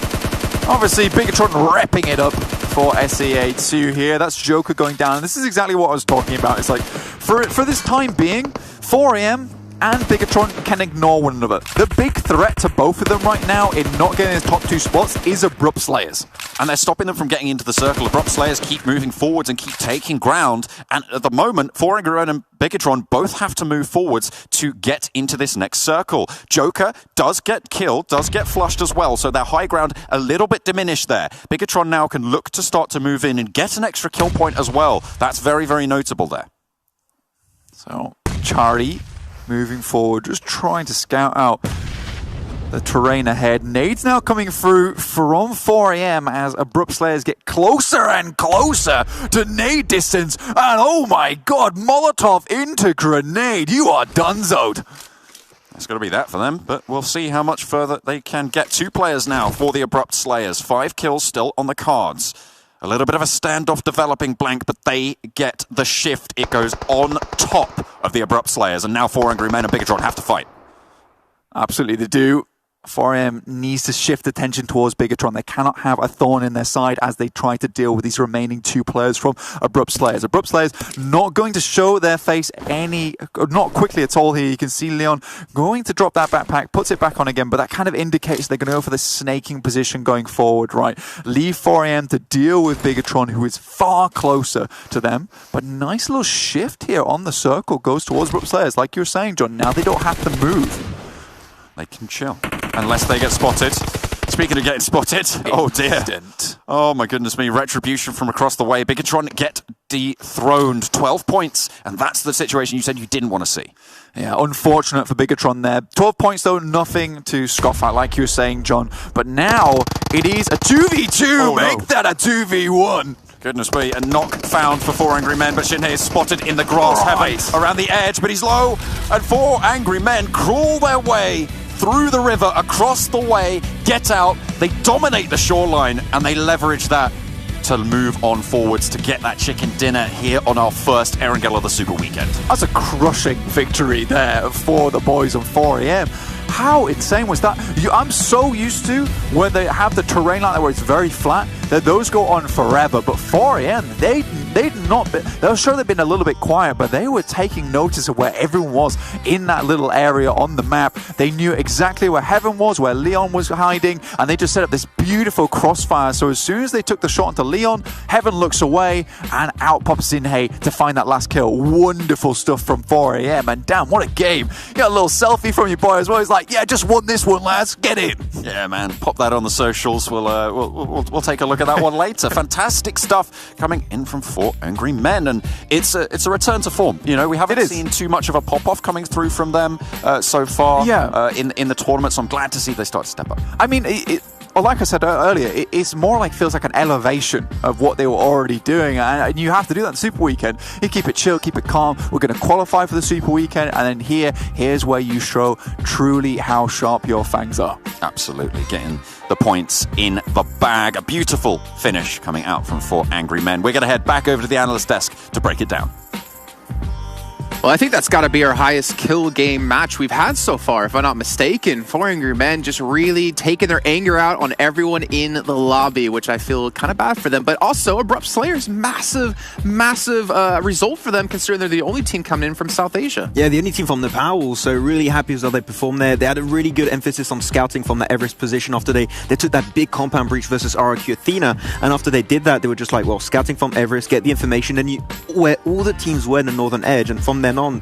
Obviously, Bigatron repping it up for SEA2 here. That's Joker going down. And this is exactly what I was talking about. It's like, for this time being, 4AM and Bigatron can ignore one another. The big threat to both of them right now in not getting the top two spots is Abrupt Slayers. And they're stopping them from getting into the circle. Abrupt Slayers keep moving forwards and keep taking ground. And at the moment, 4AM and Bigatron both have to move forwards to get into this next circle. Joker does get killed, does get flushed as well, so their high ground a little bit diminished there. Bigatron now can look to start to move in and get an extra kill point as well. That's very, very notable there. So, Charlie moving forward, just trying to scout out the terrain ahead. Nades now coming through from 4AM as Abrupt Slayers get closer and closer to nade distance. And oh my god, Molotov into grenade. You are donezoed. It's going to be that for them, but we'll see how much further they can get. 2 players now for the Abrupt Slayers. 5 kills still on the cards. A little bit of a standoff developing, Blank, but they get the shift. It goes on top of the Abrupt Slayers, and now 4 Angry Men and Bigatron have to fight. Absolutely, they do. 4AM needs to shift attention towards Bigatron. They cannot have a thorn in their side as they try to deal with these remaining 2 players from Abrupt Slayers. Abrupt Slayers not going to show their face not quickly at all here. You can see Leon going to drop that backpack, puts it back on again, but that kind of indicates they're going to go for the snaking position going forward, right? Leave 4AM to deal with Bigatron, who is far closer to them. But nice little shift here on the circle goes towards Abrupt Slayers. Like you were saying, John, now they don't have to move. They can chill. Unless they get spotted. Speaking of getting spotted, oh dear. Oh my goodness me, retribution from across the way. Bigatron get dethroned. 12 points, and that's the situation you said you didn't want to see. Yeah, unfortunate for Bigatron there. 12 points though, nothing to scoff at, like you were saying, John. But now, it is a 2v2. Make that a 2v1. Goodness me, a knock found for 4 Angry Men, but Shinhei is spotted in the grass, Heaven around the edge, but he's low, and 4 Angry Men crawl their way through the river, across the way, get out, they dominate the shoreline, and they leverage that to move on forwards to get that chicken dinner here on our first Erangel of the Super Weekend. That's a crushing victory there for the boys on 4AM. How insane was that? I'm so used to when they have the terrain like that where it's very flat, that those go on forever. But 4AM, they're sure they've been a little bit quiet, but they were taking notice of where everyone was in that little area on the map. They knew exactly where Heaven was, where Leon was hiding, and they just set up this beautiful crossfire. So as soon as they took the shot onto Leon, Heaven looks away, and out pops Shinhei to find that last kill. Wonderful stuff from 4AM, and damn, what a game. You got a little selfie from your boy as well. He's like, yeah, just won this one, lads. Get in. Yeah, man. Pop that on the socials. We'll take a look at that one later. Fantastic stuff coming in from 4 Angry Men, and it's a return to form. You know, we haven't seen too much of a pop-off coming through from them so far in the tournament, so I'm glad to see they start to step up. I mean, like I said earlier, it's more like feels like an elevation of what they were already doing, and you have to do that in Super Weekend. You keep it chill, keep it calm. We're going to qualify for the Super Weekend, and then here's where you show truly how sharp your fangs are. Absolutely, getting the points in the bag. A beautiful finish coming out from 4 Angry Men. We're going to head back over to the analyst desk to break it down. Well, I think that's got to be our highest kill game match we've had so far, if I'm not mistaken. 4 Angry Men just really taking their anger out on everyone in the lobby, which I feel kind of bad for them. But also, Abrupt Slayers, massive result for them, considering they're the only team coming in from South Asia. Yeah, the only team from Nepal, so really happy with how they performed there. They had a really good emphasis on scouting from the Everest position after they took that big compound breach versus RRQ Athena. And after they did that, they were just like, well, scouting from Everest, get the information, and where all the teams were in the northern edge, and from there on,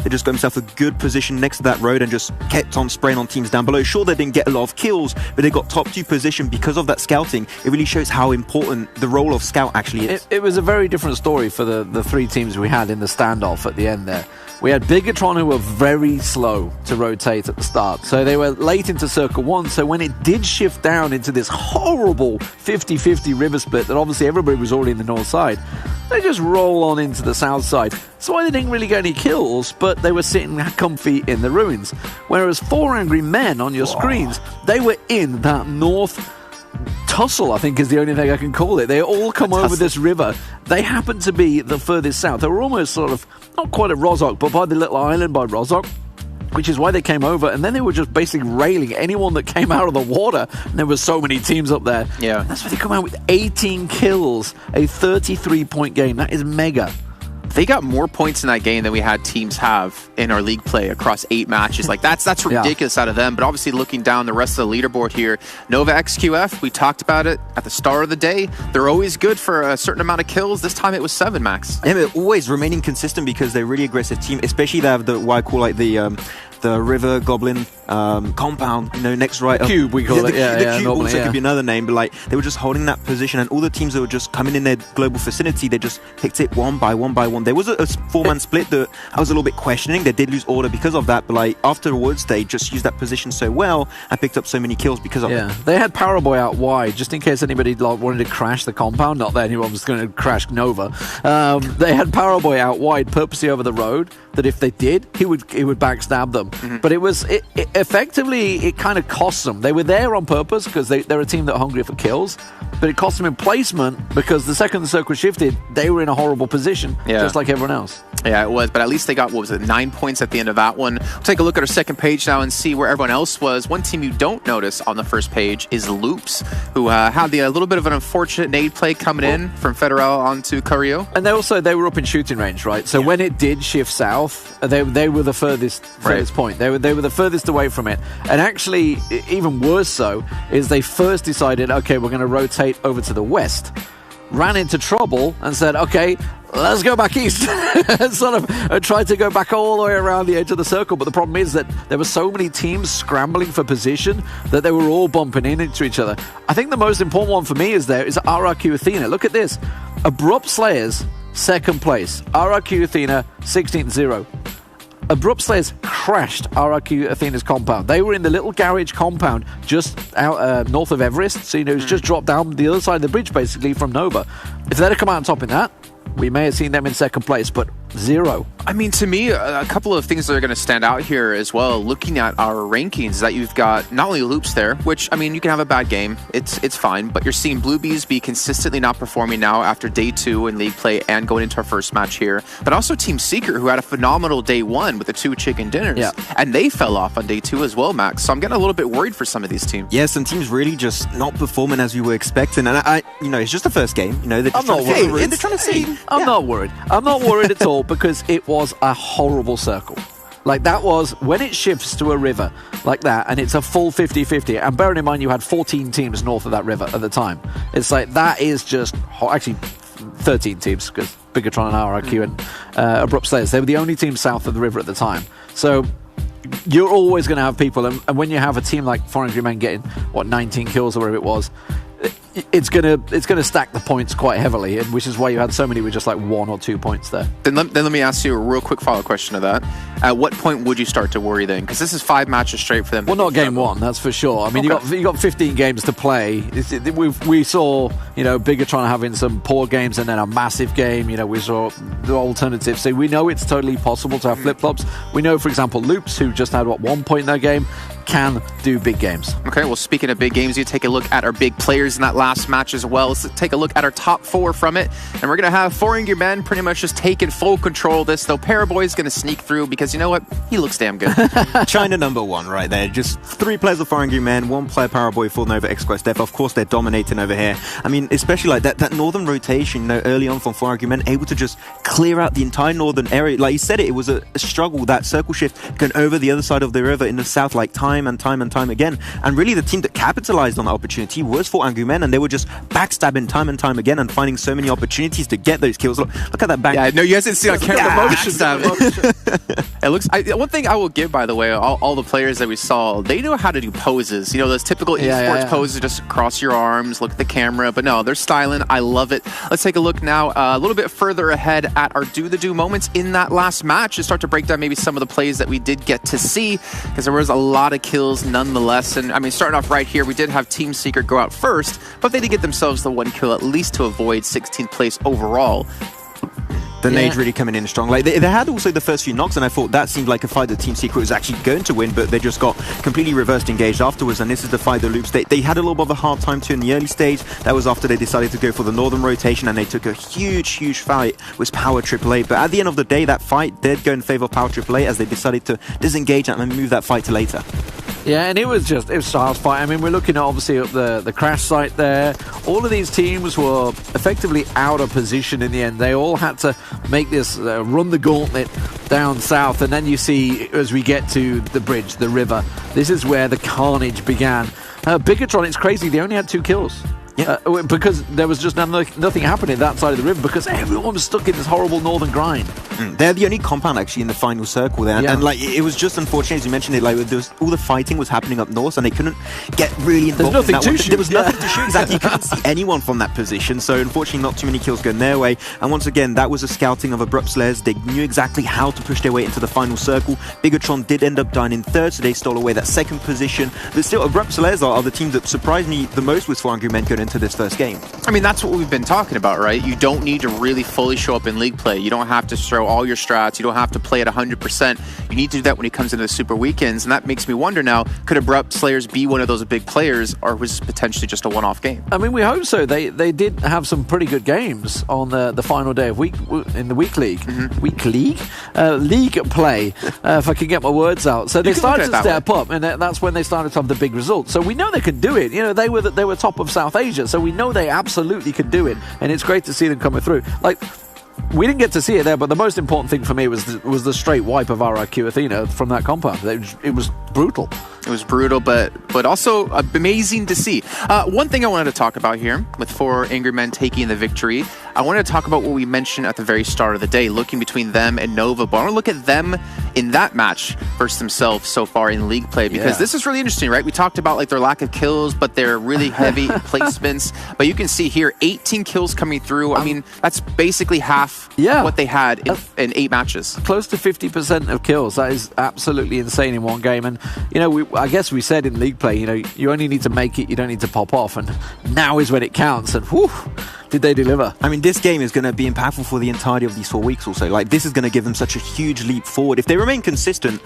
they just got themselves a good position next to that road and just kept on spraying on teams down below. Sure, they didn't get a lot of kills, but they got top 2 position because of that scouting. It really shows how important the role of scout actually is. It was a very different story for the 3 teams we had in the standoff at the end there. We had Bigatron, who were very slow to rotate at the start, so they were late into Circle 1, so when it did shift down into this horrible 50-50 river split that obviously everybody was already in the north side, they just roll on into the south side. That's why they didn't really get any kills, but they were sitting comfy in the ruins. Whereas 4 Angry Men on your screens, they were in that north tussle, I think is the only thing I can call it. They all come over this river. They happen to be the furthest south. They were almost sort of, not quite at Rozhok, but by the little island by Rozhok, which is why they came over, and then they were just basically railing anyone that came out of the water. And there were so many teams up there. Yeah. And that's why they come out with 18 kills, a 33-point game. That is mega. They got more points in that game than we had teams have in our league play across 8 matches. Like that's ridiculous out of them. But obviously looking down the rest of the leaderboard here, Nova XQF, we talked about it at the start of the day. They're always good for a certain amount of kills. This time it was 7 max. Yeah, they're always remaining consistent because they're a really aggressive team, especially they have what I call like the River Goblin compound, next right up. Cube, we call it. The cube normally, also could be another name, but like they were just holding that position, and all the teams that were just coming in their global vicinity, they just picked it one by one. There was a 4-man split that I was a little bit questioning. They did lose order because of that, but like afterwards, they just used that position so well and picked up so many kills because of it. They had Power Boy out wide, just in case anybody wanted to crash the compound. Not that anyone was going to crash Nova. They had Power Boy out wide purposely over the road, that if they did, he would backstab them. Mm-hmm. But it effectively, it kind of cost them. They were there on purpose because they're a team that are hungry for kills, but it cost them in placement because the second the circle shifted, they were in a horrible position, just like everyone else. Yeah, it was, but at least they got, 9 points at the end of that one. We'll take a look at our second page now and see where everyone else was. One team you don't notice on the first page is Loops, who had a little bit of an unfortunate nade play coming in from Federal onto Carrillo. And they were up in shooting range, right? So when it did shift south, they were the furthest point. They were the furthest away from it. And actually, even worse so, is they first decided, okay, we're going to rotate over to the west. Ran into trouble and said, okay, let's go back east. And sort of tried to go back all the way around the edge of the circle. But the problem is that there were so many teams scrambling for position that they were all bumping into each other. I think the most important one for me is RRQ Athena. Look at this. Abrupt Slayers, second place. RRQ Athena, 16-0. Abrupt Slayers crashed RRQ Athena's compound. They were in the little garage compound just out north of Everest. So, it's just dropped down the other side of the bridge, basically, from Nova. If they'd have come out on top in that, we may have seen them in second place, but 0. I mean, to me, a couple of things that are going to stand out here as well, looking at our rankings, that you've got not only Loops there, which, I mean, you can have a bad game. It's fine, but you're seeing Bluebees be consistently not performing now after day 2 in league play and going into our first match here. But also Team Secret, who had a phenomenal day 1 with the 2 chicken dinners. Yeah. And they fell off on day 2 as well, Max. So I'm getting a little bit worried for some of these teams. Yeah, some teams really just not performing as we were expecting. And I it's just the first game. They're just trying to see. I'm not worried. I'm not worried at all because it was a horrible circle. Like that was when it shifts to a river like that and it's a full 50-50. And bearing in mind you had 14 teams north of that river at the time. It's like that is just actually 13 teams because Bigatron and RRQ and Abrupt Slayers, they were the only team south of the river at the time. So you're always going to have people, and when you have a team like 4 Angry Men getting 19 kills or whatever it was, it's gonna stack the points quite heavily, and which is why you had so many with just like 1 or 2 points there. Then let me ask you a real quick follow-up question to that. At what point would you start to worry then? Because this is 5 matches straight for them. Well, not game 1, that's for sure. I mean, you got 15 games to play. We saw Bigatron having some poor games and then a massive game. We saw the alternatives. So we know it's totally possible to have flip-flops. We know, for example, Loops, who just had 1 point in their game. can do big games. Okay, well, speaking of big games, you take a look at our big players in that last match as well. Let's take a look at our top 4 from it. And we're going to have 4 Angry Men pretty much just taking full control of this, though Paraboy is going to sneak through because you know what? He looks damn good. China #1 right there. Just 3 players of 4 Angry Men, 1 player Paraboy, 4 Nova X-Quest Def. Of course, they're dominating over here. I mean, especially like that northern rotation, you know, early on from 4 Angry Men, able to just clear out the entire northern area. Like you said it was a struggle, that circle shift going over the other side of the river in the south, like time and time again. And really the team that capitalized on that opportunity was 4 Angry Men, and they were just backstabbing time and time again and finding so many opportunities to get those kills. Look at that back. Yeah, no, you guys didn't see on camera the motion. It looks. One thing I will give, by the way, all the players that we saw, they know how to do poses. You know, those typical esports poses, just cross your arms, look at the camera. But no, they're styling. I love it. Let's take a look now a little bit further ahead at our do moments in that last match and start to break down maybe some of the plays that we did get to see, because there was a lot of kills nonetheless. And I mean, starting off right here, we did have Team Secret go out first, but they did get themselves the 1 kill at least to avoid 16th place overall. The nade really coming in strong. Like they had also the first few knocks, and I thought that seemed like a fight that Team Secret was actually going to win, but they just got completely reversed engaged afterwards. And this is the fight that Loops. They had a little bit of a hard time too in the early stage. That was after they decided to go for the northern rotation, and they took a huge fight with Power AAA. But at the end of the day, that fight did go in favor of Power AAA as they decided to disengage and move that fight to later. Yeah, and it was Styles fight. I mean, we're looking at obviously at the crash site there. All of these teams were effectively out of position in the end. They all had to make this run the gauntlet down south, and then you see as we get to the bridge, the river, this is where the carnage began. Bigatron, it's crazy. They only had 2 kills. Yeah. Because there was just nothing happening that side of the river because everyone was stuck in this horrible northern grind. They're the only compound actually in the final circle there, and like it was just unfortunate, as you mentioned it, like all the fighting was happening up north, and they couldn't get really involved. There's nothing to shoot. There was nothing to shoot. Exactly, you couldn't see anyone from that position. So unfortunately, not too many kills going their way. And once again, that was a scouting of Abrupt Slayers. They knew exactly how to push their way into the final circle. Bigatron did end up dying in 3rd, so they stole away that 2nd position. But still, Abrupt Slayers are the team that surprised me the most with 4 Angry Men going into this first game. I mean, that's what we've been talking about, right? You don't need to really fully show up in league play. You don't have to throw all your strats. You don't have to play at 100%. You need to do that when it comes into the Super Weekends, and that makes me wonder now, could Abrupt Slayers be one of those big players, or was this potentially just a one-off game? I mean, we hope so. They did have some pretty good games on the final day of in the week league. Week league? League play, if I can get my words out. So they started to step up, and that's when they started to have the big results. So we know they can do it. You know, they were top of South Asia, so we know they absolutely can do it, and it's great to see them coming through. Like, we didn't get to see it there, but the most important thing for me was the straight wipe of RRQ Athena from that compound. It was brutal. It was brutal, but also amazing to see. One thing I wanted to talk about here, with 4 Angry Men taking the victory, I wanted to talk about what we mentioned at the very start of the day, looking between them and Nova. But I want to look at them in that match versus themselves so far in league play, because this is really interesting, right? We talked about like their lack of kills, but their really heavy placements. But you can see here, 18 kills coming through. I mean, that's basically half what they had in 8 matches. Close to 50% of kills. That is absolutely insane in one game. And, you know, I guess we said in league play, you know, you only need to make it, you don't need to pop off. And now is when it counts. And whew, did they deliver? I mean, this game is going to be impactful for the entirety of these 4 weeks also. Like, this is going to give them such a huge leap forward. If they remain consistent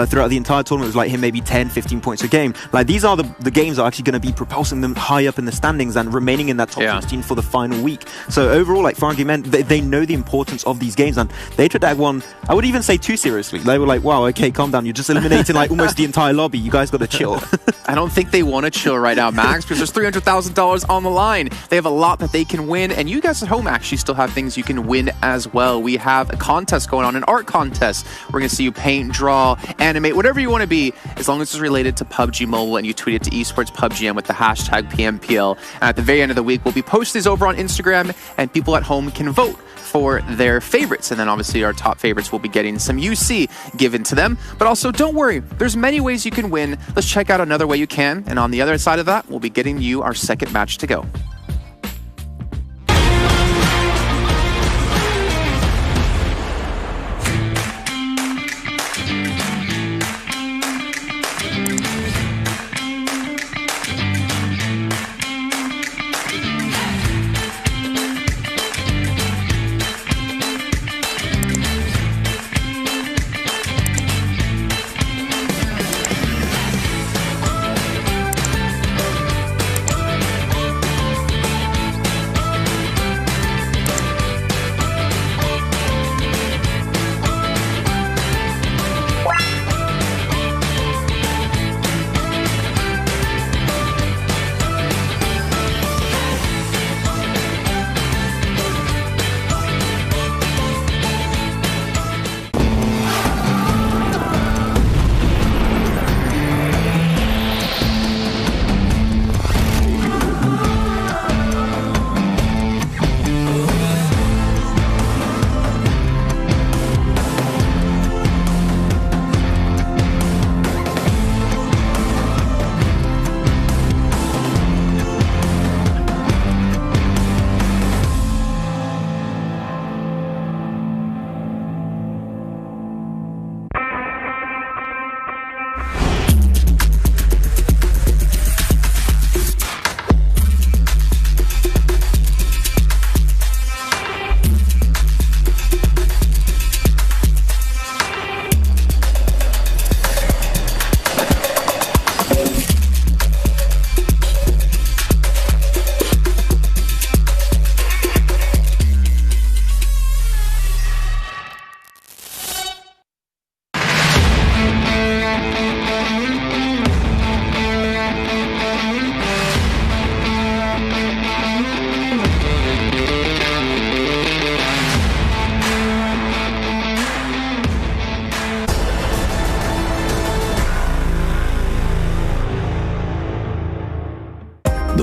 throughout the entire tournament, like him maybe 10, 15 points a game, like these are the games that are actually going to be propulsing them high up in the standings and remaining in that top 16 for the final week. So overall, like, 4 Angry Men, they know the importance of these games, and they took that one, I would even say, too seriously. They were like, wow, okay, calm down. You're just eliminating like almost the entire lobby. You guys got to chill. I don't think they want to chill right now, Max, because there's $300,000 on the line. They have a lot that they can win, and you guys at home actually still have things you can win as well. We have a contest going on, an art contest. We're going to see you paint, draw, animate, whatever you want to be, as long as it's related to PUBG Mobile, and you tweet it to esports PUBGM with the hashtag PMPL. And at the very end of the week, we'll be posting these over on Instagram, and people at home can vote for their favorites. And then obviously our top favorites will be getting some UC given to them. But also, don't worry, there's many ways you can win. Let's check out another way you can. And on the other side of that, we'll be getting you our second match to go.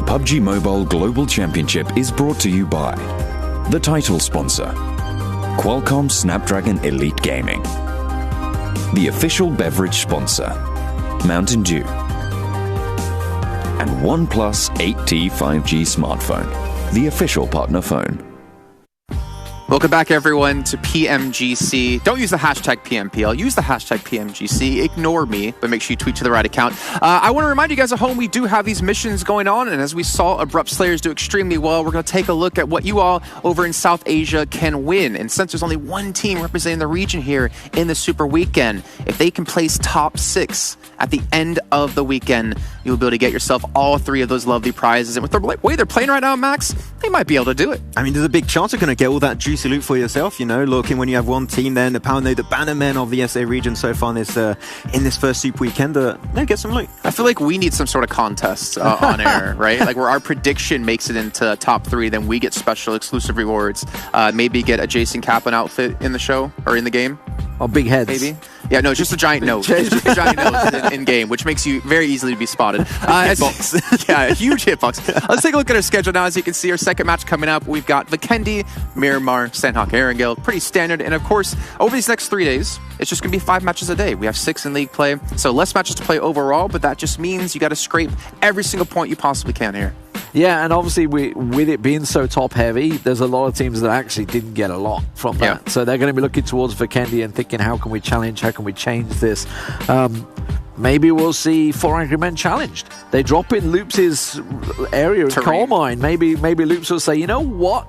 PUBG Mobile Global Championship is brought to you by the title sponsor, Qualcomm Snapdragon Elite Gaming, the official beverage sponsor, Mountain Dew, and OnePlus 8T 5G smartphone, the official partner phone. Welcome back, everyone, to PMGC. Don't use the hashtag PMPL. Use the hashtag PMGC. Ignore me, but make sure you tweet to the right account. I want to remind you guys at home, we do have these missions going on, and as we saw Abrupt Slayers do extremely well, we're going to take a look at what you all over in South Asia can win. And since there's only one team representing the region here in the Super Weekend, if they can place top 6 at the end of the weekend, you'll be able to get yourself all 3 of those lovely prizes. And with the way they're playing right now, Max, they might be able to do it. I mean, there's a big chance you're going to get all that juicy loot for yourself, you know, looking when you have one team there in the Pound, the bannermen of the SA region so far in this first Super Weekend, get some loot. I feel like we need some sort of contest on air, right? Like where our prediction makes it into top 3, then we get special exclusive rewards. Maybe get a Jason Kaplan outfit in the show or in the game. Oh, big heads. Maybe. Yeah, no, just a giant nose. Just a giant nose in game, which makes you very easily to be spotted. Hitbox. Yeah, a huge hitbox. Let's take a look at our schedule now. As you can see, our second match coming up, we've got Vikendi, Miramar, Sandhawk, Erangel. Pretty standard. And of course, over these next 3 days, it's just going to be 5 matches a day. We have 6 in league play, so less matches to play overall, but that just means you got to scrape every single point you possibly can here. Yeah, and obviously with it being so top-heavy, there's a lot of teams that actually didn't get a lot from that. Yeah. So they're going to be looking towards Vikendi and thinking, how can we challenge, how can we change this? Maybe we'll see 4 Angry Men challenged. They drop in Loops' area in coal mine. Maybe Loops will say, you know what?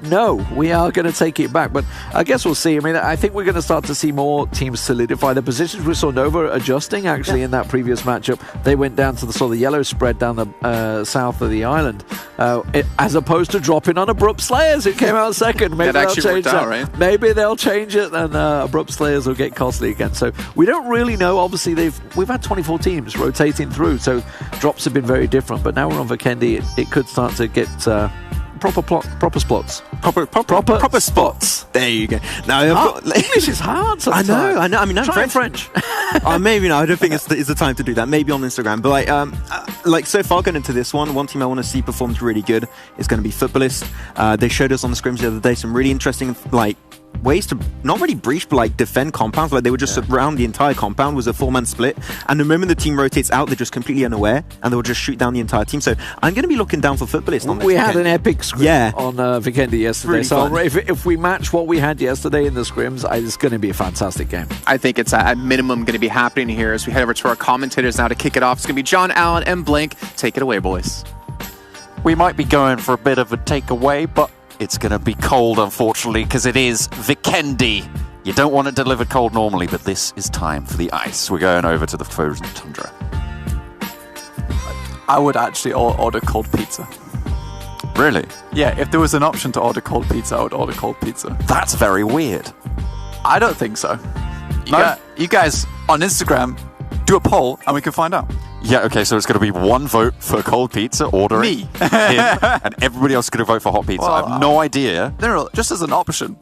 No, we are going to take it back. But I guess we'll see. I mean, I think we're going to start to see more teams solidify their positions. We saw Nova adjusting, actually, in that previous matchup. They went down to the sort of yellow spread down the south of the island, as opposed to dropping on Abrupt Slayers, who came out second. Maybe they'll change that. Right? Maybe they'll change it, and Abrupt Slayers will get costly again. So we don't really know. Obviously, we've had 24 teams rotating through, so drops have been very different. But now we're on Vikendi. It could start to get proper spots. Proper spots. There you go. Now English is hard sometimes. I know. I mean, I'm Try French. Maybe not. I don't think it's the time to do that. Maybe on Instagram. But like so far going into this one team I want to see performs really good is going to be Footballist. They showed us on the scrims the other day some really interesting ways to not really breach but defend compounds. They would just surround the entire compound. Was a 4-man split, and the moment the team rotates out, they're just completely unaware and they'll just shoot down the entire team. So I'm going to be looking down for Footballist on this We had an epic scrim on Vikendi yesterday. Really so if we match what we had yesterday in the scrims, it's going to be a fantastic game. I think it's at minimum going to be happening here as we head over to our commentators now to kick it off. It's going to be John, Allen, and Blank. Take it away, boys. We might be going for a bit of a takeaway, but it's going to be cold, unfortunately, because it is Vikendi. You don't want it delivered cold normally, but this is time for the ice. We're going over to the frozen tundra. I would actually order cold pizza. Really? Yeah, if there was an option to order cold pizza, I would order cold pizza. That's very weird. I don't think so. No? You guys on Instagram, do a poll and we can find out. Yeah, okay, so it's going to be 1 vote for cold pizza, order Me. him, and everybody else is going to vote for hot pizza. Well, I have no idea. No, just as an option.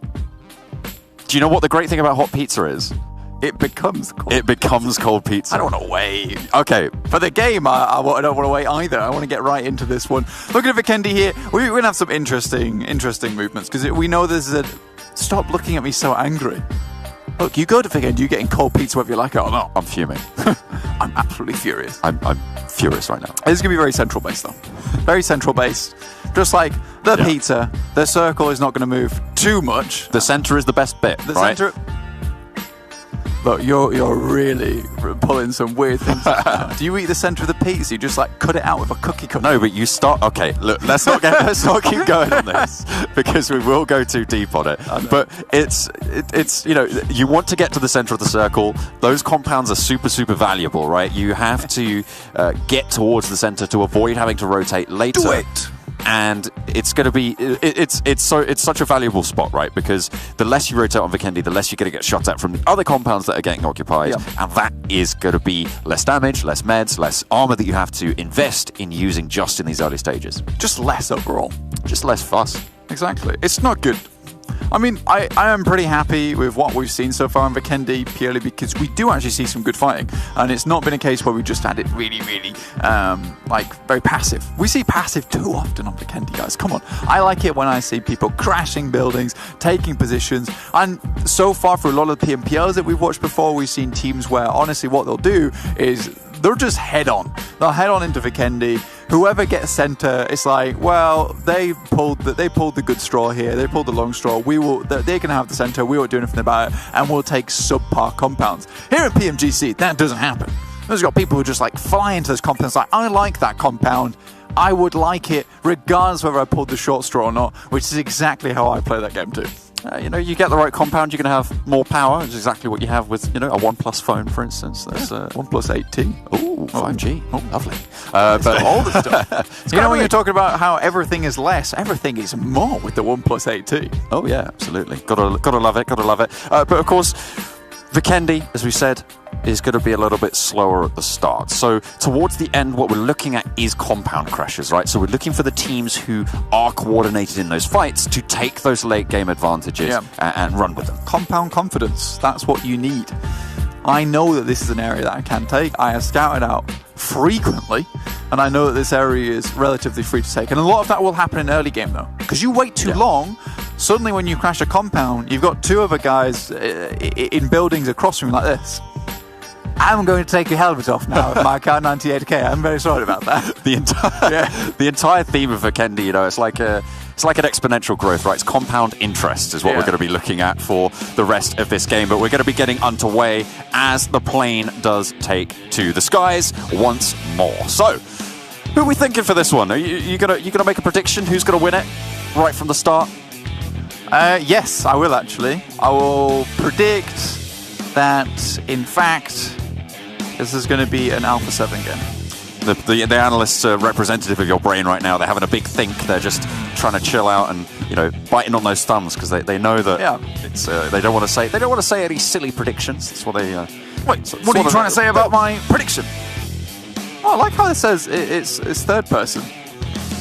Do you know what the great thing about hot pizza is? It becomes cold. It becomes cold pizza. I don't want to wait. Okay. For the game, I don't want to wait either. I want to get right into this one. Looking at Vikendi here, we're going to have some interesting movements, because we know this is a... Stop looking at me so angry. Look, you go to Vikendi, you're getting cold pizza whether you like it or not. I'm fuming. I'm absolutely furious. I'm furious right now. This is going to be very central based, though. Very central based. Just like the pizza, the circle is not going to move too much. The center is the best bit, right? Center... Look, you're really pulling some weird things out. Do you eat the center of the pizza? You just cut it out with a cookie cutter? No, but you start... Okay, look, let's not keep going on this, because we will go too deep on it. But it's you want to get to the center of the circle. Those compounds are super, super valuable, right? You have to get towards the center to avoid having to rotate later. Do it! And it's going to be it's such a valuable spot, right? Because the less you rotate on Vikendi, the less you're going to get shot at from the other compounds that are getting occupied, and that is going to be less damage, less meds, less armor that you have to invest in using just in these early stages. Just less overall. Just less fuss. Exactly. It's not good. I mean, I am pretty happy with what we've seen so far in Vikendi, purely because we do actually see some good fighting. And it's not been a case where we just had it really, very passive. We see passive too often on Vikendi, guys. Come on. I like it when I see people crashing buildings, taking positions. And so far, for a lot of the PMPLs that we've watched before, we've seen teams where, honestly, what they'll do is they'll just head on. They'll head on into Vikendi. Whoever gets center, it's like, well, they pulled the good straw here. They pulled the long straw. They can have the center. We won't do anything about it, and we'll take subpar compounds. Here at PMGC, that doesn't happen. There's got people who just like fly into those compounds. Like, I like that compound. I would like it regardless whether I pulled the short straw or not, which is exactly how I play that game too. You get the right compound, you're going to have more power. It's exactly what you have with, a OnePlus phone, for instance. That's OnePlus 8T. Ooh, 5G. Oh, lovely. But all the stuff. When you're talking about how everything is less, everything is more with the OnePlus 8T. Oh yeah, absolutely. Gotta love it. Gotta love it. But of course, Vikendi, as we said, is going to be a little bit slower at the start. So towards the end, what we're looking at is compound crashes, right? So we're looking for the teams who are coordinated in those fights to take those late game advantages and run with them. Compound confidence, that's what you need. I know that this is an area that I can take. I have scouted out frequently, and I know that this area is relatively free to take. And a lot of that will happen in early game, though. Because you wait too long, suddenly when you crash a compound, you've got two other guys in buildings across from you like this. I'm going to take your helmet off now with my car 98K. I'm very sorry about that. The entire theme of Vikendi, it's like an exponential growth, right? It's compound interest is what we're going to be looking at for the rest of this game. But we're going to be getting underway as the plane does take to the skies once more. So, who are we thinking for this one? Are you gonna make a prediction? Who's going to win it right from the start? Yes, I will actually. I will predict that, in fact, this is going to be an Alpha 7 game. The analysts are representative of your brain right now. They're having a big think. They're just trying to chill out and biting on those thumbs because they know that it's they don't want to say any silly predictions. That's what they. Wait, what are you trying to say about my prediction? Oh, I like how it says it's third person.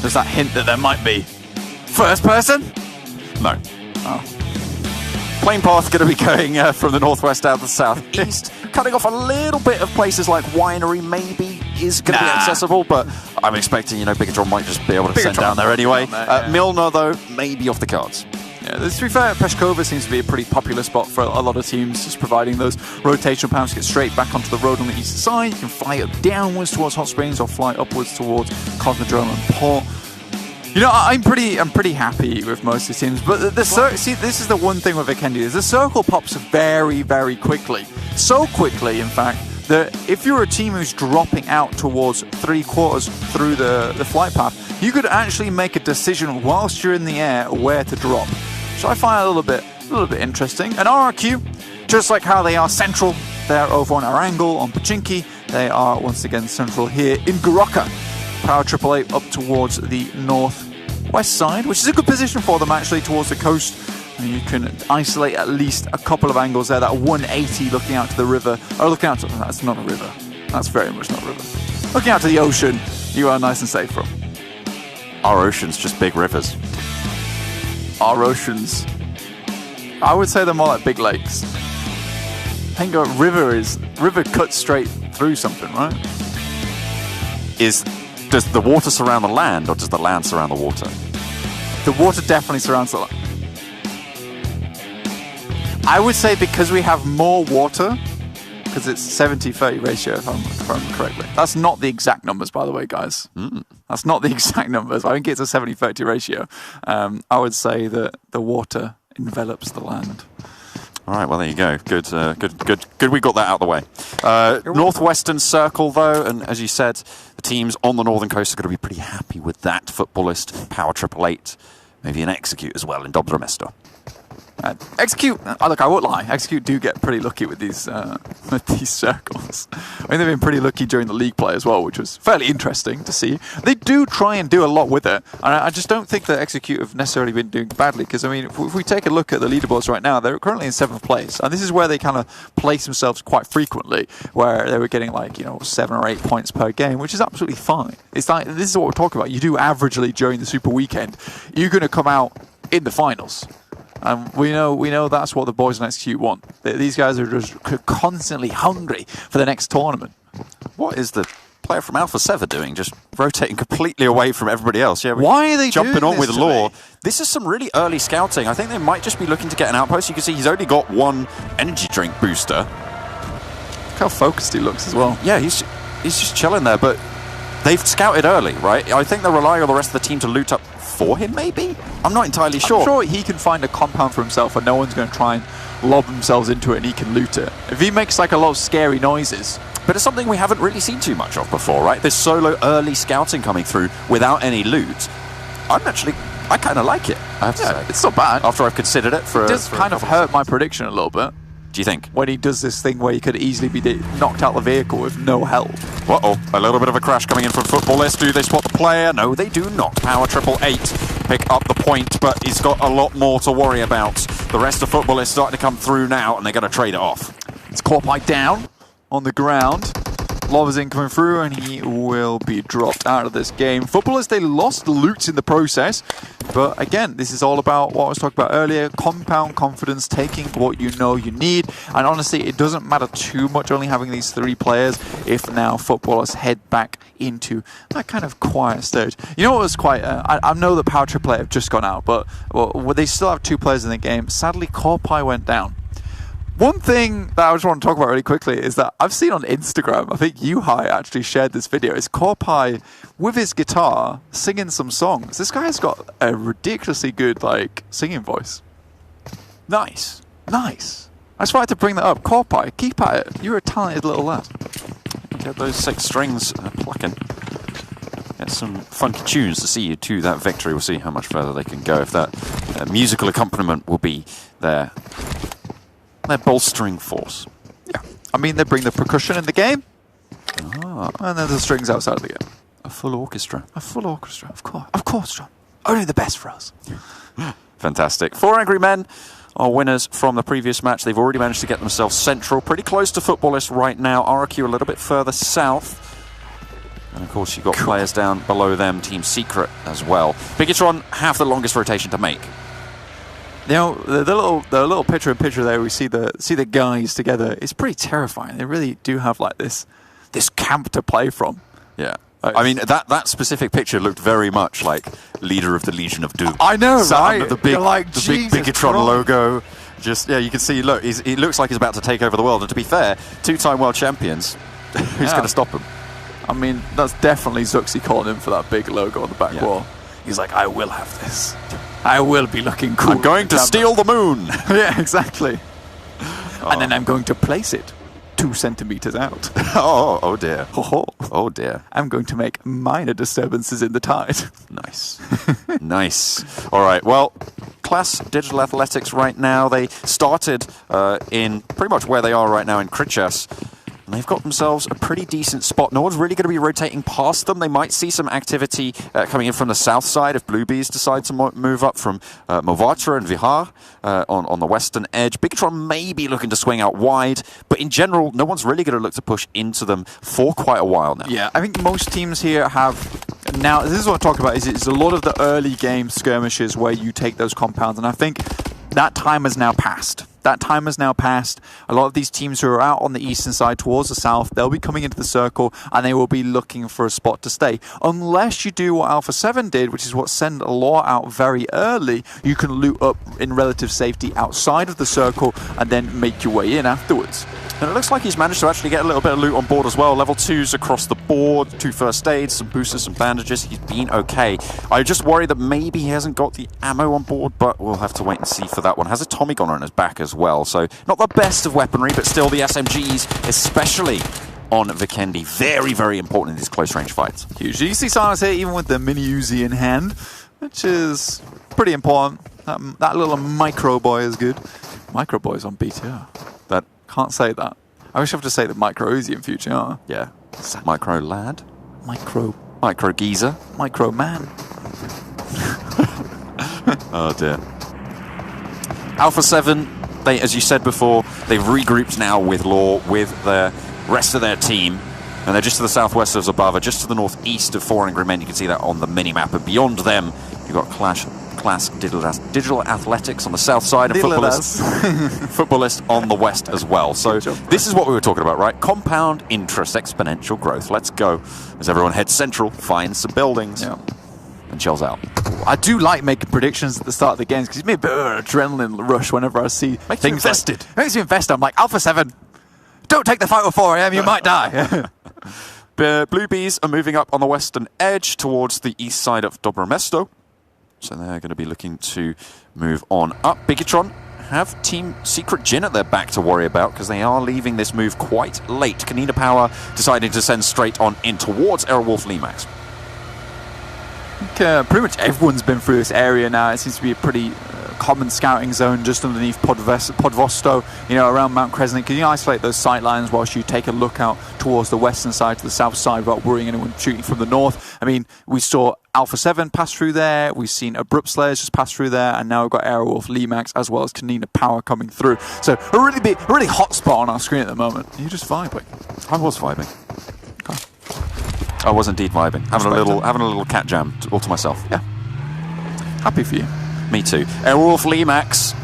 There's that hint that there might be first person. No. Oh. Plane path going to be going from the northwest out to the southeast, cutting off a little bit of places like Winery maybe is going to be accessible, but I'm expecting, Bigatron might just be able to send down there anyway. Milner, though, may be off the cards. Yeah, to be fair, Peshkova seems to be a pretty popular spot for a lot of teams, just providing those rotational pounds to get straight back onto the road on the east side. You can fly downwards towards Hot Springs or fly upwards towards Cosmodrome and Port. I'm pretty happy with most of the teams, but see, this is the one thing with Vikendi is the circle pops very, very quickly. So quickly, in fact, that if you're a team who's dropping out towards 3/4 through the flight path, you could actually make a decision whilst you're in the air where to drop. So I find it a little bit interesting. And RRQ, just like how they are central, they're over on Arangle, on Pmgc, they are once again central here in Goroka. Power 888 up towards the northwest side, which is a good position for them actually towards the coast. And you can isolate at least a couple of angles there. That 180 looking out to the river, or looking out to, that's not a river. That's very much not a river. Looking out to the ocean, you are nice and safe from. Our ocean's just big rivers. Our oceans, I would say they're more like big lakes. I think a river cuts straight through something, right? Does the water surround the land, or does the land surround the water? The water definitely surrounds the land. I would say because we have more water, because it's 70-30 ratio, if I remember correctly. That's not the exact numbers, by the way, guys. That's not the exact numbers. I think it's a 70-30 ratio. I would say that the water envelops the land. All right, well, there you go. Good. We got that out of the way. Northwestern Circle, though, and as you said, the teams on the northern coast are going to be pretty happy with that. Footballist, Power 888, maybe an Execute as well in Dobro Mesto. Execute, look, I won't lie, Execute do get pretty lucky with these circles. I mean, they've been pretty lucky during the league play as well, which was fairly interesting to see. They do try and do a lot with it, and I just don't think that Execute have necessarily been doing badly, because, I mean, if we take a look at the leaderboards right now, they're currently in 7th place, and this is where they kind of place themselves quite frequently, where they were getting 7 or 8 points per game, which is absolutely fine. It's like, this is what we're talking about. You do averagely during the Super Weekend, you're going to come out in the finals. And we know that's what the boys on XQ want. These guys are just constantly hungry for the next tournament. What is the player from Alpha 7 doing? Just rotating completely away from everybody else. Yeah, why are they jumping on with Law? Me? This is some really early scouting. I think they might just be looking to get an outpost. You can see he's only got one energy drink booster. Look how focused he looks as well. Yeah, he's just chilling there, but they've scouted early, right? I think they're relying on the rest of the team to loot up for him, maybe? I'm not entirely sure. I'm sure he can find a compound for himself and no one's going to try and lob themselves into it and he can loot it. If he makes like a lot of scary noises. But it's something we haven't really seen too much of before, right? This solo early scouting coming through without any loot. I kind of like it, I have to say. It's not bad. After I've considered it for It does kind of hurt my prediction a little bit. Do you think? When he does this thing where he could easily be knocked out the vehicle with no help. Uh-oh, a little bit of a crash coming in from Footballist. Do they spot the player? No, they do not. Power 888 pick up the point, but he's got a lot more to worry about. The rest of Footballist starting to come through now, and they're going to trade it off. It's Corpite down on the ground. Lovazin coming through, and he will be dropped out of this game. Footballers, they lost loot in the process, but again, this is all about what I was talking about earlier, compound confidence, taking what you know you need, and honestly, it doesn't matter too much only having these 3 players if now Footballers head back into that kind of quiet stage. You know what was quite, I know that Power 888 have just gone out, but they still have 2 players in the game. Sadly, Corpai went down. One thing that I just want to talk about really quickly is that I've seen on Instagram, I think Yuhai actually shared this video, is Corpai with his guitar singing some songs. This guy's got a ridiculously good singing voice. Nice. I just wanted to bring that up. Corpai, keep at it. You're a talented little lad. Get those 6 strings plucking. Get some funky tunes to see you to that victory. We'll see how much further they can go if that musical accompaniment will be there. Their bolstering force. Yeah. I mean, they bring the percussion in the game. And then the strings outside of the game. A full orchestra. A full orchestra, of course. Of course, John. Only the best for us. Fantastic. 4 Angry Men are winners from the previous match. They've already managed to get themselves central, pretty close to Footballist right now. RQ a little bit further south. And of course, you've got players down below them, Team Secret as well. Biggitron have the longest rotation to make. You know, the little picture-in-picture there, we see the guys together. It's pretty terrifying. They really do have this camp to play from. Yeah. I mean, that specific picture looked very much like leader of the Legion of Doom. I know, right? Under the big Biggitron logo. Just, yeah, you can see, look, he looks like he's about to take over the world. And to be fair, 2-time world champions, who's going to stop him? I mean, that's definitely Zuxi calling him for that big logo on the back wall. He's like, I will have this. I will be looking cool. I'm going to steal the moon. Yeah, exactly. And then I'm going to place it 2 centimeters out. Oh dear. Oh dear. I'm going to make minor disturbances in the tide. Nice. Nice. All right, well, Class Digital Athletics right now, they started in pretty much where they are right now in Krichas. And they've got themselves a pretty decent spot. No one's really going to be rotating past them. They might see some activity coming in from the south side if Bluebees decide to move up from Movatra and Vihar on the western edge. Biggitron may be looking to swing out wide, but in general, no one's really going to look to push into them for quite a while now. Yeah, I think most teams here have... Now, this is what I'm talking about, is a lot of the early game skirmishes where you take those compounds, and I think that time has now passed. That time has now passed. A lot of these teams who are out on the eastern side towards the south, they'll be coming into the circle and they will be looking for a spot to stay. Unless you do what Alpha 7 did, which is what send a law out very early, you can loot up in relative safety outside of the circle and then make your way in afterwards. And it looks like he's managed to actually get a little bit of loot on board as well. Level 2s across the board, 2 first aids, some boosters, some bandages. He's been okay. I just worry that maybe he hasn't got the ammo on board, but we'll have to wait and see for that one. Has a Tommy gun on his back as well, so not the best of weaponry, but still the SMGs, especially on Vikendi, very, very important in these close-range fights. Huge. You see Silence here, even with the mini Uzi in hand, which is pretty important. That little micro boy is good. Micro boy's on BTR. That can't say that. I wish I had to say the micro Uzi in future. Huh? Yeah. Micro lad. Micro geezer. Micro man. Oh dear. Alpha 7, they, as you said before, they've regrouped now with Law, with the rest of their team. And they're just to the southwest of Zabava, just to the northeast of 4 Angry Men. You can see that on the mini-map. And beyond them, you've got Clash class digital athletics on the south side and footballist on the west as well. So this is what we were talking about, right? Compound interest, exponential growth. Let's go. As everyone heads central, finds some buildings, and chills out. I do like making predictions at the start of the games because it gives me a bit of an adrenaline rush whenever I see things invested. Makes me invested. I'm like, Alpha 7, don't take the fight with 4 AM, you might die. Blue Bees are moving up on the western edge towards the east side of Dobro Mesto. So they're going to be looking to move on up. Bigatron have Team Secret Jin at their back to worry about because they are leaving this move quite late. Kanina Power deciding to send straight on in towards Aerowolf Limax. I think pretty much everyone's been through this area now. It seems to be a pretty common scouting zone just underneath Podvosto, around Mount Kresnik. You can isolate those sight lines whilst you take a look out towards the western side to the south side without worrying anyone shooting from the north. I mean, we saw Alpha 7 pass through there, we've seen Abrupt Slayers just pass through there, and now we've got Aerowolf Limax as well as Kanina Power coming through. So a really hot spot on our screen at the moment. Are you just vibing? I was vibing. Okay. I was indeed vibing. Having a little cat jam all to myself. Yeah. Happy for you. Me too. Aerowolf Limax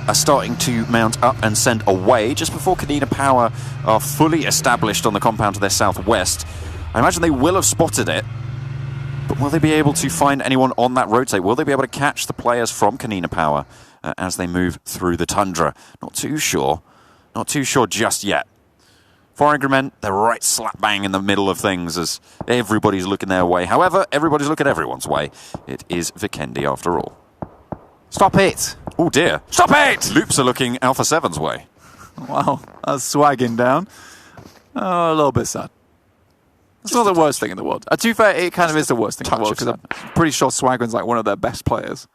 are starting to mount up and send away just before Kanina Power are fully established on the compound to their southwest. I imagine they will have spotted it, but will they be able to find anyone on that rotate? Will they be able to catch the players from Kanina Power as they move through the tundra? Not too sure. Not too sure just yet. 4 Angry Men, they're right slap bang in the middle of things as everybody's looking their way. However, everybody's looking everyone's way. It is Vikendi after all. Stop it! Oh dear. Stop it! Loops are looking Alpha 7's way. Wow, that's swagging down. Oh, a little bit sad. It's not the worst thing in the world. To be fair, it kind of is the worst thing in the world because I'm pretty sure Swagman's like one of their best players.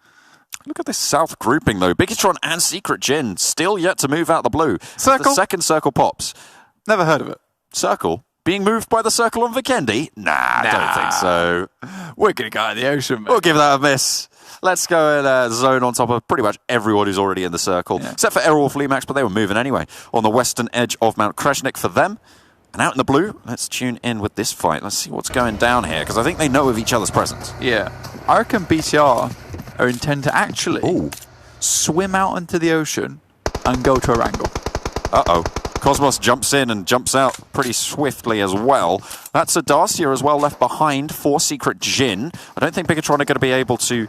Look at this south grouping though. Bigatron and Secret Jin still yet to move out the blue. Circle? The second circle pops. Never heard of it. Circle? Being moved by the circle on Vikendi? Nah, I don't think so. We're going to go out in the ocean, mate. We'll give that a miss. Let's go and zone on top of pretty much everyone who's already in the circle, except for Aerowolf Limax, but they were moving anyway. On the western edge of Mount Kresnik for them. And out in the blue, let's tune in with this fight. Let's see what's going down here, because I think they know of each other's presence. Yeah. I reckon BTR are intent to actually swim out into the ocean and go to a wrangle. Uh-oh. Cosmos jumps in and jumps out pretty swiftly as well. That's a Darcia as well left behind for Secret Jin. I don't think Bigatron are going to be able to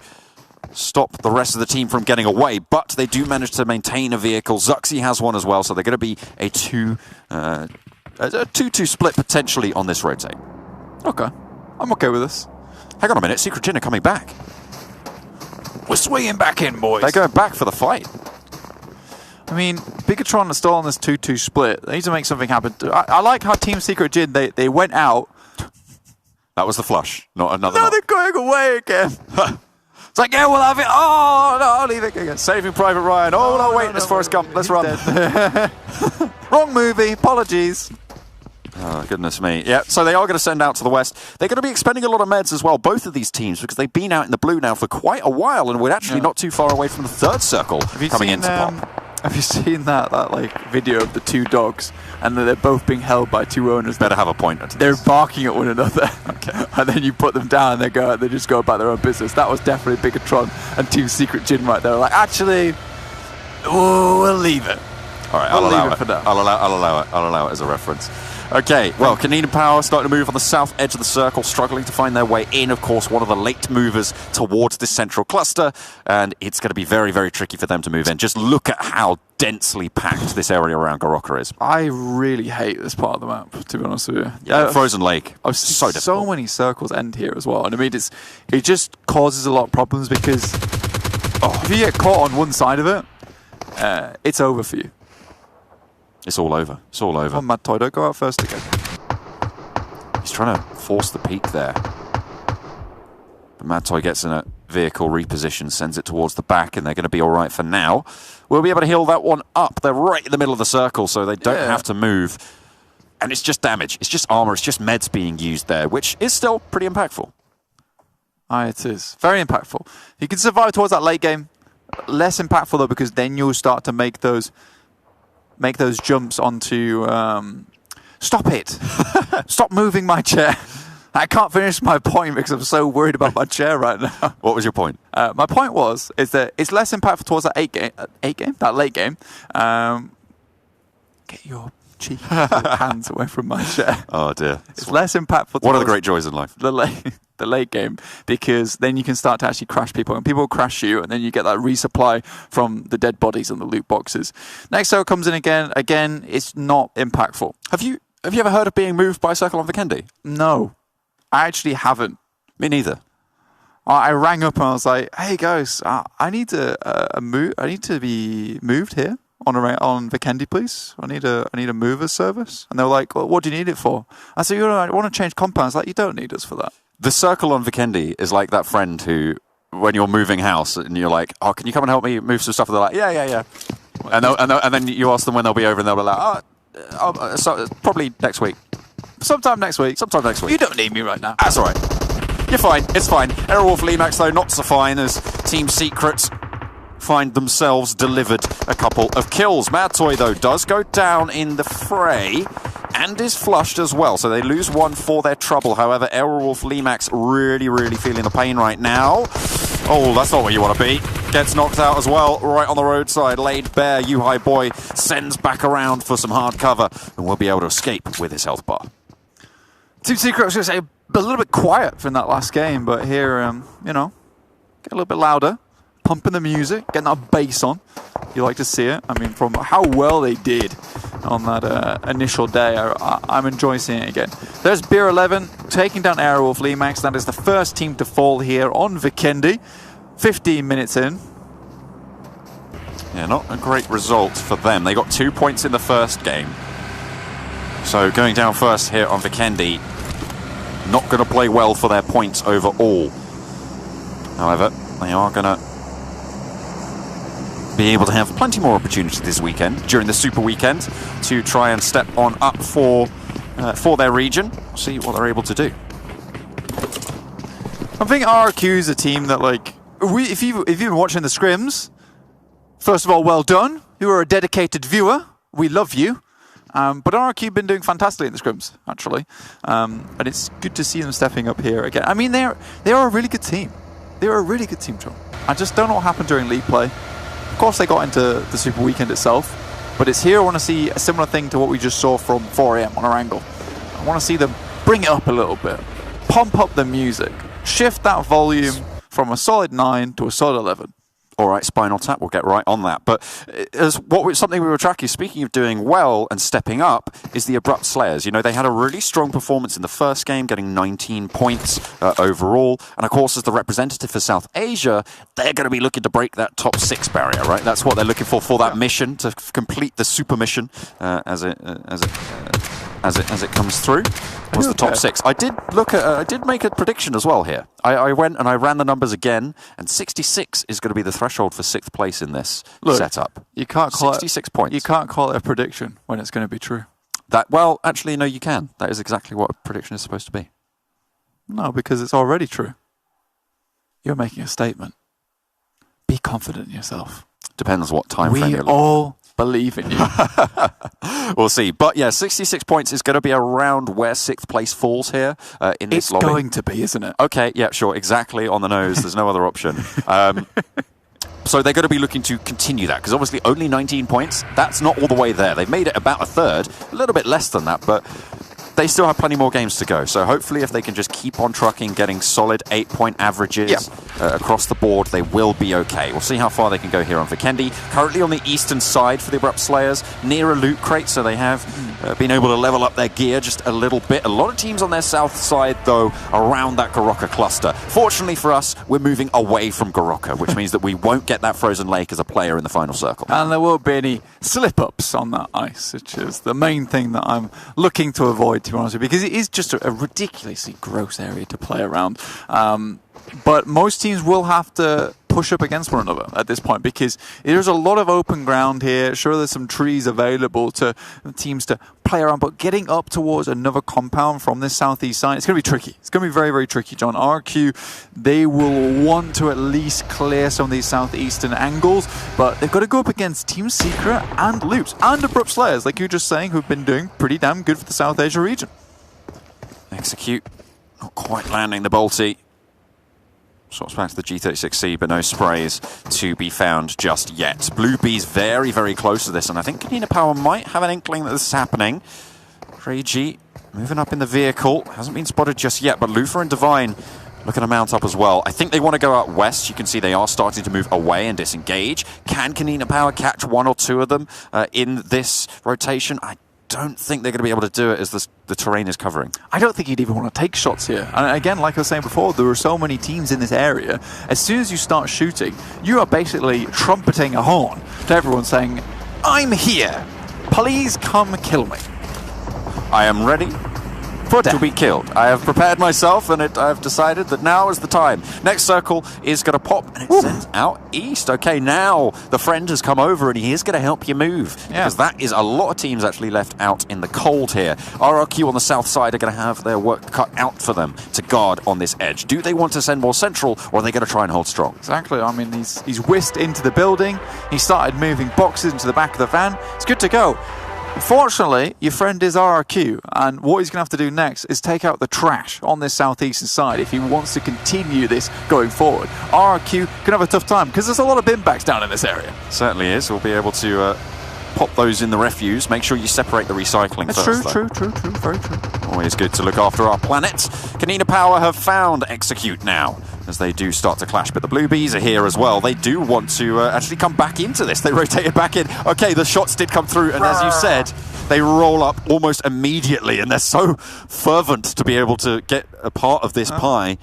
stop the rest of the team from getting away, but they do manage to maintain a vehicle. Zuxi has one as well, so they're going to be a 2-2 split potentially on this rotate. Okay. I'm okay with this. Hang on a minute, Secret Jin are coming back. We're swinging back in, boys. They're going back for the fight. I mean, Bigatron are still on this 2-2 split. They need to make something happen. I like how Team Secret Jin, they went out. That was the flush, not another. No, they're going away again. It's like, yeah, we'll have it. Oh, no, I'll leave it again. Saving Private Ryan. Oh, no, wait, it's Forrest Gump. Let's run. Wrong movie. Apologies. Oh, goodness me. Yeah, so they are going to send out to the west. They're going to be expending a lot of meds as well, both of these teams, because they've been out in the blue now for quite a while, and we're actually not too far away from the third circle coming into pop. Have you seen that like video of the two dogs, and they're both being held by two owners? Better have a pointer. They're barking at one another. Okay. And then you put them down, and they just go about their own business. That was definitely Bigatron and Team Secret Jin right there. Like, actually, we'll leave it. All right, I'll allow it for now. I'll allow it as a reference. Okay, well, Kanina Power starting to move on the south edge of the circle, struggling to find their way in. Of course, one of the late movers towards this central cluster, and it's going to be very, very tricky for them to move in. Just look at how densely packed this area around Garoka is. I really hate this part of the map, to be honest with you. Yeah, Frozen Lake. I've seen so many circles end here as well, and I mean, it just causes a lot of problems because if you get caught on one side of it, it's over for you. It's all over. It's all over. Come on, Mad Toy, don't go out first again. He's trying to force the peak there. But Mad Toy gets in a vehicle reposition, sends it towards the back, and they're going to be all right for now. We'll be able to heal that one up. They're right in the middle of the circle, so they don't have to move. And it's just damage. It's just armor. It's just meds being used there, which is still pretty impactful. It is. Very impactful. You can survive towards that late game. Less impactful, though, because then you'll start to make those jumps onto... Stop it! Stop moving my chair! I can't finish my point because I'm so worried about my chair right now. What was your point? My point is that it's less impactful towards that late game. Get your cheeky hands away from my chair. Oh dear. It's less impactful. What are the great joys in life? The late game, because then you can start to actually crash people, and people crash you, and then you get that resupply from the dead bodies and the loot boxes. Next Nexo comes in again. Again, it's not impactful. Have you ever heard of being moved by a circle on Vikendi? No, I actually haven't. Me neither. I rang up and I was like, "Hey guys, I need to move. I need to be moved here on Vikendi, please. I need a mover service." And they were like, "Well, what do you need it for?" I said, I want to change compounds." Like, you don't need us for that. The circle on Vikendi is like that friend who, when you're moving house and you're like, "Oh, can you come and help me move some stuff?" And they're like, "Yeah." And then you ask them when they'll be over, and they'll be like, so probably next week. Sometime next week. You don't need me right now. That's all right. You're fine. It's fine. Aerowolf Limax, though, not so fine as Team Secret find themselves delivered a couple of kills. Mad Toy, though, does go down in the fray and is flushed as well, so they lose one for their trouble. However, Aerowolf Limax really feeling the pain right now. Oh, that's not where you want to be. Gets knocked out as well, right on the roadside. Laid bare, U-High Boy sends back around for some hard cover and will be able to escape with his health bar. Team Secret, I was going to say, a little bit quiet from that last game, but here, get a little bit louder. Pumping the music, getting that bass on. You like to see it. I mean, from how well they did on that initial day, I'm enjoying seeing it again. There's Beer 11 taking down Aerowolf Limax. That is the first team to fall here on Vikendi. 15 minutes in. Yeah, not a great result for them. They got 2 points in the first game. So going down first here on Vikendi, not going to play well for their points overall. However, they are going to be able to have plenty more opportunities this weekend, during the Super Weekend, to try and step on up for their region. See what they're able to do. I think RRQ is a team that, like, if you've been watching the scrims, first of all, well done. You are a dedicated viewer. We love you. But RRQ have been doing fantastically in the scrims, actually. And it's good to see them stepping up here again. I mean, they are a really good team. They're a really good team, John. I just don't know what happened during league play. Of course, they got into the Super Weekend itself, but it's here I want to see a similar thing to what we just saw from 4am on our angle. I want to see them bring it up a little bit, pump up the music, shift that volume from a solid 9 to a solid 11. All right, Spinal Tap, we'll get right on that. But something we were tracking, speaking of doing well and stepping up, is the Abrupt Slayers. You know, they had a really strong performance in the first game, getting 19 points overall. And of course, as the representative for South Asia, they're going to be looking to break that top 6 barrier, right? That's what they're looking for that mission, to complete the super mission as it comes through. Was the top 6. I did make a prediction as well here. I went and I ran the numbers again, and 66 is going to be the threshold for 6th place in this setup. You can't call 66 points. You can't call it a prediction when it's going to be true. Well, actually, no, you can. That is exactly what a prediction is supposed to be. No, because it's already true. You're making a statement. Be confident in yourself. Depends what time frame you're looking. We all believe in you. We'll see. But yeah, 66 points is going to be around where 6th place falls here in this lobby. It's going to be, isn't it? Okay, yeah, sure. Exactly on the nose. There's no other option. So they're going to be looking to continue that, because obviously only 19 points, that's not all the way there. They've made it about a third, a little bit less than that, but they still have plenty more games to go. So hopefully if they can just keep on trucking, getting solid 8-point averages across the board, they will be okay. We'll see how far they can go here on Vikendi. Currently on the eastern side for the Abrupt Slayers, near a loot crate, so they have been able to level up their gear just a little bit. A lot of teams on their south side, though, around that Goroka cluster. Fortunately for us, we're moving away from Goroka, which means that we won't get that frozen lake as a player in the final circle. And there won't be any slip-ups on that ice, which is the main thing that I'm looking to avoid, to be honest with you, because it is just a ridiculously gross area to play around. But most teams will have to push up against one another at this point, because there's a lot of open ground here. Sure, there's some trees available to teams to play around, but getting up towards another compound from this southeast side, it's going to be tricky. It's going to be very, very tricky, John. RQ, they will want to at least clear some of these southeastern angles, but they've got to go up against Team Secret and Loops and Abrupt Slayers, like you were just saying, who've been doing pretty damn good for the South Asia region. Execute Not quite landing the bolty. Swaps back to the G36C, but no sprays to be found just yet. Blue Bees very, very close to this, and I think Kanina Power might have an inkling that this is happening. G moving up in the vehicle. Hasn't been spotted just yet, but Lufa and Divine looking to mount up as well. I think they want to go out west. You can see they are starting to move away and disengage. Can Kanina Power catch one or two of them in this rotation? I don't think they're going to be able to do it as the terrain is covering. I don't think you'd even want to take shots here. And again, like I was saying before, there are so many teams in this area. As soon as you start shooting, you are basically trumpeting a horn to everyone saying, I'm here. Please come kill me. I am ready to be killed. I have prepared myself, and I've decided that now is the time. Next circle is going to pop, and it's sent out east. Okay, now the friend has come over, and he is going to help you move. Yeah. Because that is a lot of teams actually left out in the cold here. RRQ on the south side are going to have their work cut out for them to guard on this edge. Do they want to send more central, or are they going to try and hold strong? Exactly. I mean, he's whisked into the building. He started moving boxes into the back of the van. It's good to go. Fortunately, your friend is RRQ, and what he's going to have to do next is take out the trash on this southeastern side if he wants to continue this going forward. RRQ can have a tough time because there's a lot of bin bags down in this area. Certainly is. We'll be able to pop those in the refuse. Make sure you separate the recycling first. True. Very true. Always good to look after our planet. Kanina Power have found Execute now, as they do start to clash. But the Blue Bees are here as well. They do want to actually come back into this. They rotated back in. Okay, the shots did come through, and as you said, they roll up almost immediately, and they're so fervent to be able to get a part of this pie.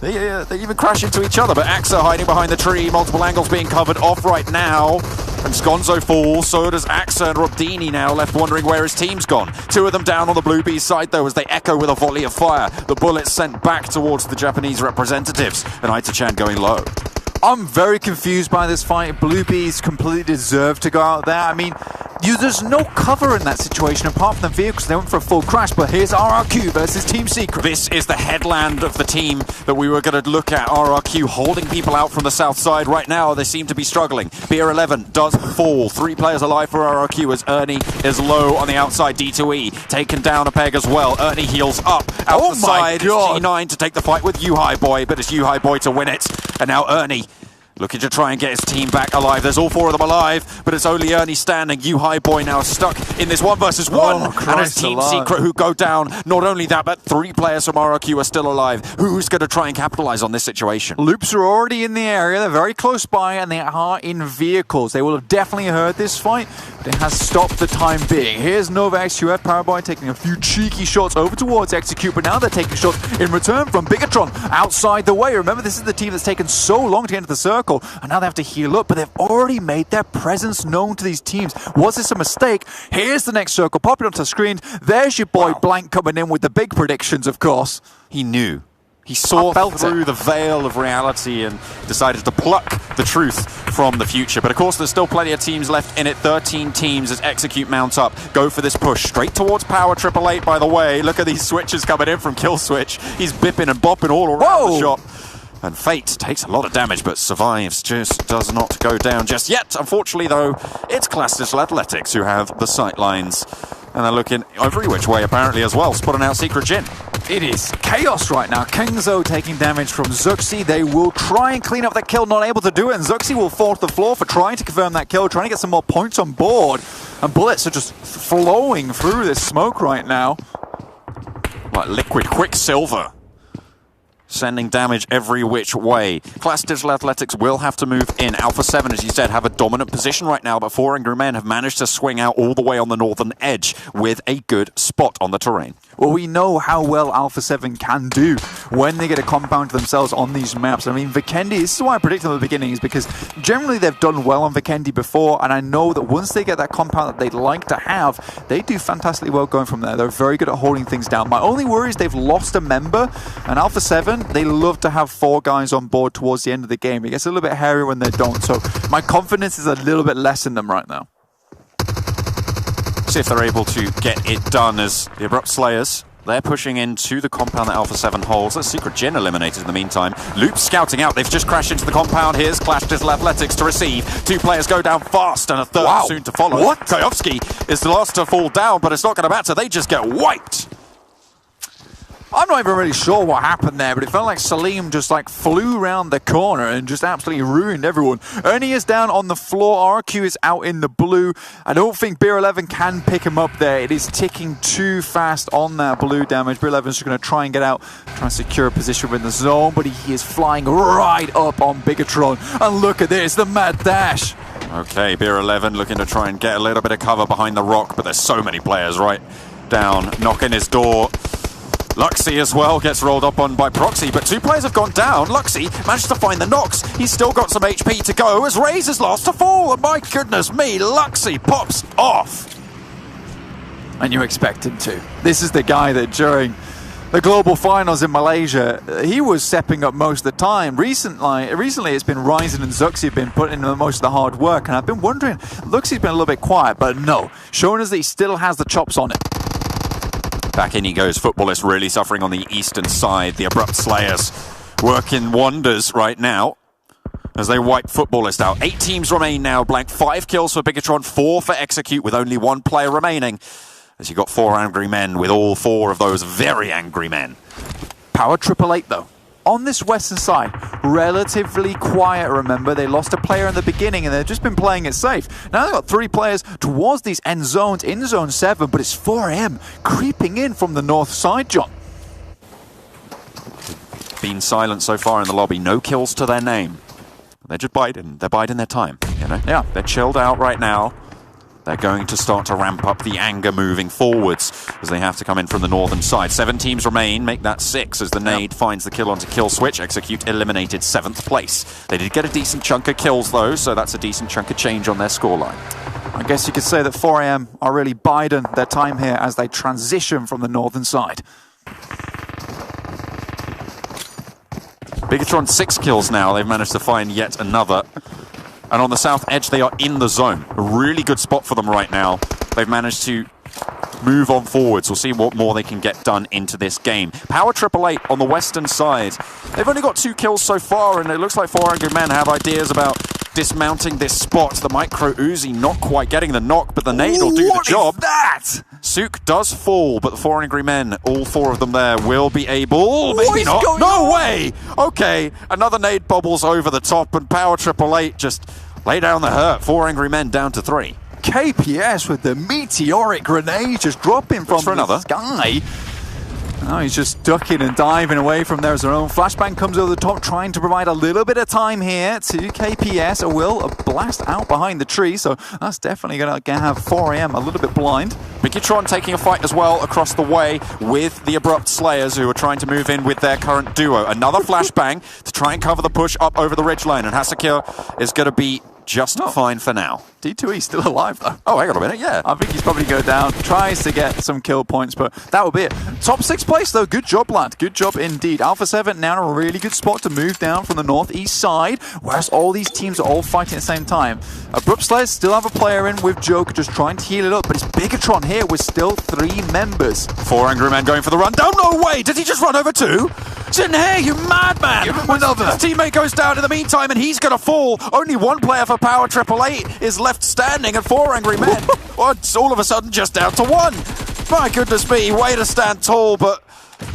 They even crash into each other, but Axa hiding behind the tree, multiple angles being covered off right now, and Sconzo falls, so does Axa, and Robdini now left wondering where his team's gone. Two of them down on the Blue Bees side, though, as they echo with a volley of fire. The bullets sent back towards the Japanese representatives, and Aita-chan going low. I'm very confused by this fight. Blue Bees completely deserve to go out there. I mean, there's no cover in that situation apart from the vehicles. They went for a full crash, but here's RRQ versus Team Secret. This is the headland of the team that we were going to look at. RRQ holding people out from the south side right now. They seem to be struggling. Beer 11 does fall. 3 players alive for RRQ as Ernie is low on the outside. D2E taken down a peg as well. Ernie heals up out the side. G9 to take the fight with Yuhai Boy, but it's Yuhai Boy to win it. And now Ernie looking to try and get his team back alive. There's all 4 of them alive, but it's only Ernie standing. Yuhai Boy now stuck in this 1 versus 1. And it's Team Secret who go down. Not only that, but 3 players from RRQ are still alive. Who's going to try and capitalize on this situation? Loops are already in the area. They're very close by, and they are in vehicles. They will have definitely heard this fight, but it has stopped the time being. Here's Novax QF Paraboy taking a few cheeky shots over towards Execute, but now they're taking shots in return from Bigatron outside the way. Remember, this is the team that's taken so long to get into the circle, and now they have to heal up, but they've already made their presence known to these teams. Was this a mistake? Here's the next circle popping onto the screen. There's your boy Blank coming in with the big predictions, of course. He knew. He saw through the veil of reality and decided to pluck the truth from the future. But of course, there's still plenty of teams left in it. 13 teams as Execute mount up. Go for this push. Straight towards Power 888, by the way. Look at these switches coming in from Kill Switch. He's bipping and bopping all around the shop. And Fate takes a lot of damage, but survives, just does not go down just yet. Unfortunately, though, it's Classical Athletics who have the sight lines. And they're looking every which way, apparently, as well, spotting out Secret Jin. It is chaos right now. Kingzo taking damage from Zuxi. They will try and clean up that kill, not able to do it. And Zuxi will fall to the floor for trying to confirm that kill, trying to get some more points on board. And bullets are just flowing through this smoke right now. Like liquid quicksilver. Sending damage every which way. Class Digital Athletics will have to move in. Alpha 7, as you said, have a dominant position right now, but 4 Angry Men have managed to swing out all the way on the northern edge with a good spot on the terrain. Well, we know how well Alpha 7 can do when they get a compound to themselves on these maps. I mean, Vikendi, this is why I predicted at the beginning, is because generally they've done well on Vikendi before, and I know that once they get that compound that they'd like to have, they do fantastically well going from there. They're very good at holding things down. My only worry is they've lost a member, and Alpha 7, they love to have 4 guys on board towards the end of the game. It gets a little bit hairy when they don't, so my confidence is a little bit less in them right now. See if they're able to get it done as the Abrupt Slayers, they're pushing into the compound that Alpha 7 holds. That's Secret Jin eliminated in the meantime. Loop scouting out. They've just crashed into the compound. Here's Clash Digital Athletics to receive. 2 players go down fast and a third soon to follow. What? Kayovsky is the last to fall down, but it's not going to matter. They just get wiped. I'm not even really sure what happened there, but it felt like Salim just like flew around the corner and just absolutely ruined everyone. Ernie is down on the floor. RQ is out in the blue. I don't think Beer 11 can pick him up there. It is ticking too fast on that blue damage. Beer 11 is just going to try and get out, try and secure a position within the zone, but he is flying right up on Bigatron. And look at this, the mad dash. Okay, Beer 11 looking to try and get a little bit of cover behind the rock, but there's so many players right down, knocking his door. Luxy as well gets rolled up on by Proxy, but 2 players have gone down. Luxy managed to find the knocks. He's still got some HP to go as Raze is lost to fall. And my goodness me, Luxy pops off. And you expect him to. This is the guy that during the global finals in Malaysia, he was stepping up most of the time. Recently it's been Ryzen and Zuxi have been putting in most of the hard work, and I've been wondering, Luxy's been a little bit quiet, but no, showing us that he still has the chops on it. Back in he goes. Footballist really suffering on the eastern side. The Abrupt Slayers working wonders right now as they wipe Footballist out. 8 teams remain now, Blank. 5 kills for Bigatron, 4 for Execute with only 1 player remaining. As you got 4 angry men with all 4 of those very angry men. Power 888 though. On this western side, relatively quiet, remember. They lost a player in the beginning and they've just been playing it safe. Now they've got 3 players towards these end zones in Zone 7, but it's 4AM creeping in from the north side, John. Been silent so far in the lobby. No kills to their name. They're just biding. They're biding their time, you know? Yeah. They're chilled out right now. They're going to start to ramp up the anger moving forwards as they have to come in from the northern side. 7 teams remain, make that 6 as the nade finds the kill onto kill switch. Execute eliminated 7th place. They did get a decent chunk of kills though, so that's a decent chunk of change on their scoreline. I guess you could say that 4AM are really biding their time here as they transition from the northern side. Bigatron 6 kills now. They've managed to find yet another. And on the south edge, they are in the zone. A really good spot for them right now. They've managed to move on forwards. We'll see what more they can get done into this game. Power 888 on the western side. They've only got 2 kills so far, and it looks like 4 angry men have ideas about dismounting this spot. The Micro Uzi not quite getting the knock, but the nade will do the job. What is that? Sook does fall, but the 4 angry men, all 4 of them there, will be able... Maybe not. No way! Okay, another nade bobbles over the top, and Power 888 just lay down the hurt. 4 angry men down to 3. KPS with the meteoric grenade just dropping from the sky. Oh, he's just ducking and diving away from there as their own. Flashbang comes over the top, trying to provide a little bit of time here to KPS. A blast out behind the tree, so that's definitely going to have 4AM a little bit blind. Bigatron taking a fight as well across the way with the Abrupt Slayers, who are trying to move in with their current duo. Another flashbang to try and cover the push up over the ridgeline, and Hasakir is going to be just fine for now. D2E still alive though. Oh, hang on a minute, yeah. I think he's probably going to go down, tries to get some kill points, but that will be it. Top 6 place though, good job lad, good job indeed. Alpha 7 now in a really good spot to move down from the northeast side, whereas all these teams are all fighting at the same time. Abrupt Slayers still have a player in with Joker just trying to heal it up, but it's Bigatron here with still 3 members. 4 angry men going for the run down. No way, did he just run over 2? It's in here, you madman! Another teammate goes down in the meantime and he's going to fall. Only 1 player for Power 888 is left standing and 4 angry men. Well, it's all of a sudden just down to 1. My goodness me, way to stand tall, but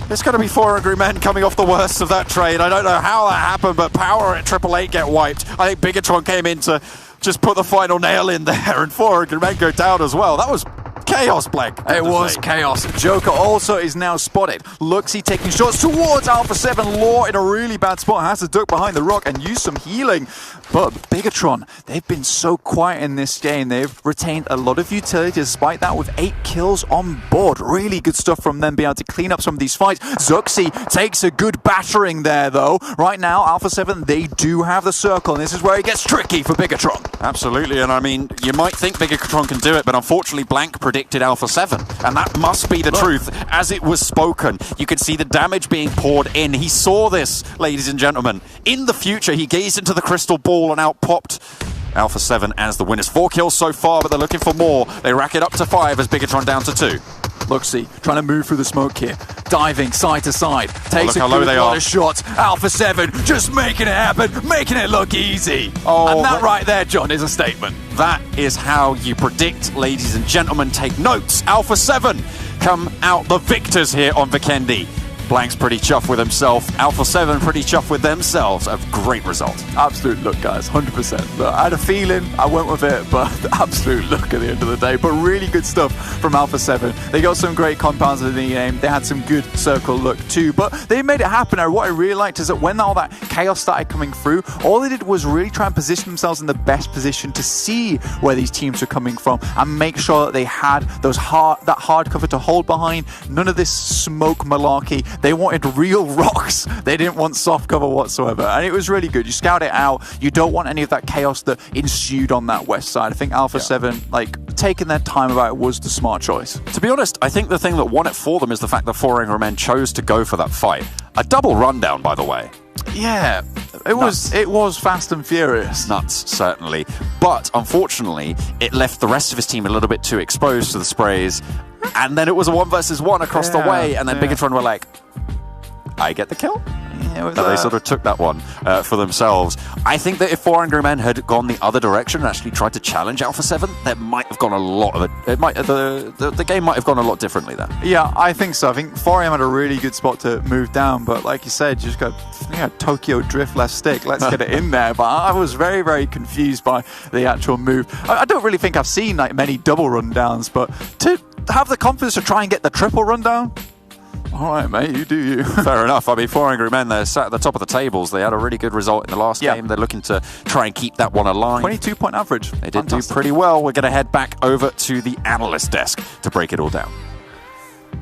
it's going to be 4 angry men coming off the worst of that trade. I don't know how that happened, but Power at 888 get wiped. I think Bigatron came in to just put the final nail in there, and 4 angry men go down as well. That was chaos, Blake. It was chaos. Joker also is now spotted. Luxy taking shots towards Alpha 7. Law in a really bad spot. Has to duck behind the rock and use some healing. But Bigatron, they've been so quiet in this game. They've retained a lot of utility despite that with 8 kills on board. Really good stuff from them being able to clean up some of these fights. Zuxi takes a good battering there though. Right now, Alpha 7, they do have the circle, and this is where it gets tricky for Bigatron. Absolutely, and I mean, you might think Bigatron can do it, but unfortunately Blank predicted Alpha 7, and that must be the truth as it was spoken. You can see the damage being poured in. He saw this, ladies and gentlemen. In the future, he gazed into the crystal ball and out popped Alpha 7 as the winners. 4 kills so far, but they're looking for more. They rack it up to 5 as Bigatron down to 2. Luxy trying to move through the smoke here, diving side to side, takes look how low they lot are. of shots. Alpha 7 just making it happen, making it look easy. Oh, and that right there, John, is a statement. That is how you predict, ladies and gentlemen. Take notes. Alpha 7 come out the victors here on Vikendi. Blank's pretty chuffed with himself. Alpha 7 pretty chuffed with themselves. A great result. Absolute look, guys. 100%. Look, I had a feeling, I went with it, but absolute look at the end of the day. But really good stuff from Alpha 7. They got some great compounds in the game. They had some good circle look too, but they made it happen. And what I really liked is that when all that chaos started coming through, all they did was really try and position themselves in the best position to see where these teams were coming from and make sure that they had those that hard cover to hold behind. None of this smoke malarkey. They wanted real rocks. They didn't want soft cover whatsoever, and it was really good. You scout it out. You don't want any of that chaos that ensued on that west side. I think Alpha 7, like, taking their time about it was the smart choice. To be honest, I think the thing that won it for them is the fact that 4 Angry Men chose to go for that fight. A double rundown, by the way. Yeah, it was fast and furious. Nuts, certainly. But unfortunately, it left the rest of his team a little bit too exposed to the sprays. And then it was a 1 versus 1 across the way. And then Bigatron were like, I get the kill? They sort of took that one for themselves. I think that if 4 Angry Men had gone the other direction and actually tried to challenge Alpha 7, there might have gone a lot of it. The game might have gone a lot differently then. Yeah, I think so. I think 4AM had a really good spot to move down, but like you said, you just got Tokyo Drift, less stick. Let's get it in there. But I was very, very confused by the actual move. I don't really think I've seen like many double rundowns, but to have the confidence to try and get the triple rundown. All right, mate, you do you. Fair enough. I mean, 4 Angry Men, they're sat at the top of the tables. They had a really good result in the last game. They're looking to try and keep that one alive. 22-point average. They did do pretty well. We're going to head back over to the analyst desk to break it all down.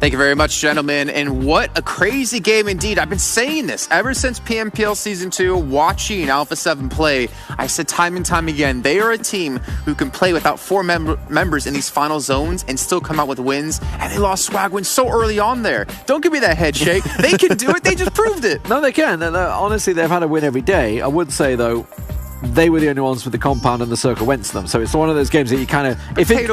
Thank you very much, gentlemen. And what a crazy game indeed. I've been saying this ever since PMPL Season 2, watching Alpha 7 play. I said time and time again, they are a team who can play without 4 members in these final zones and still come out with wins. And they lost swag wins so early on there. Don't give me that head shake. They can do it. They just proved it. No, they can. Honestly, they've had a win every day. I would say, though, they were the only ones with the compound and the circle went to them. So it's one of those games that you kind of...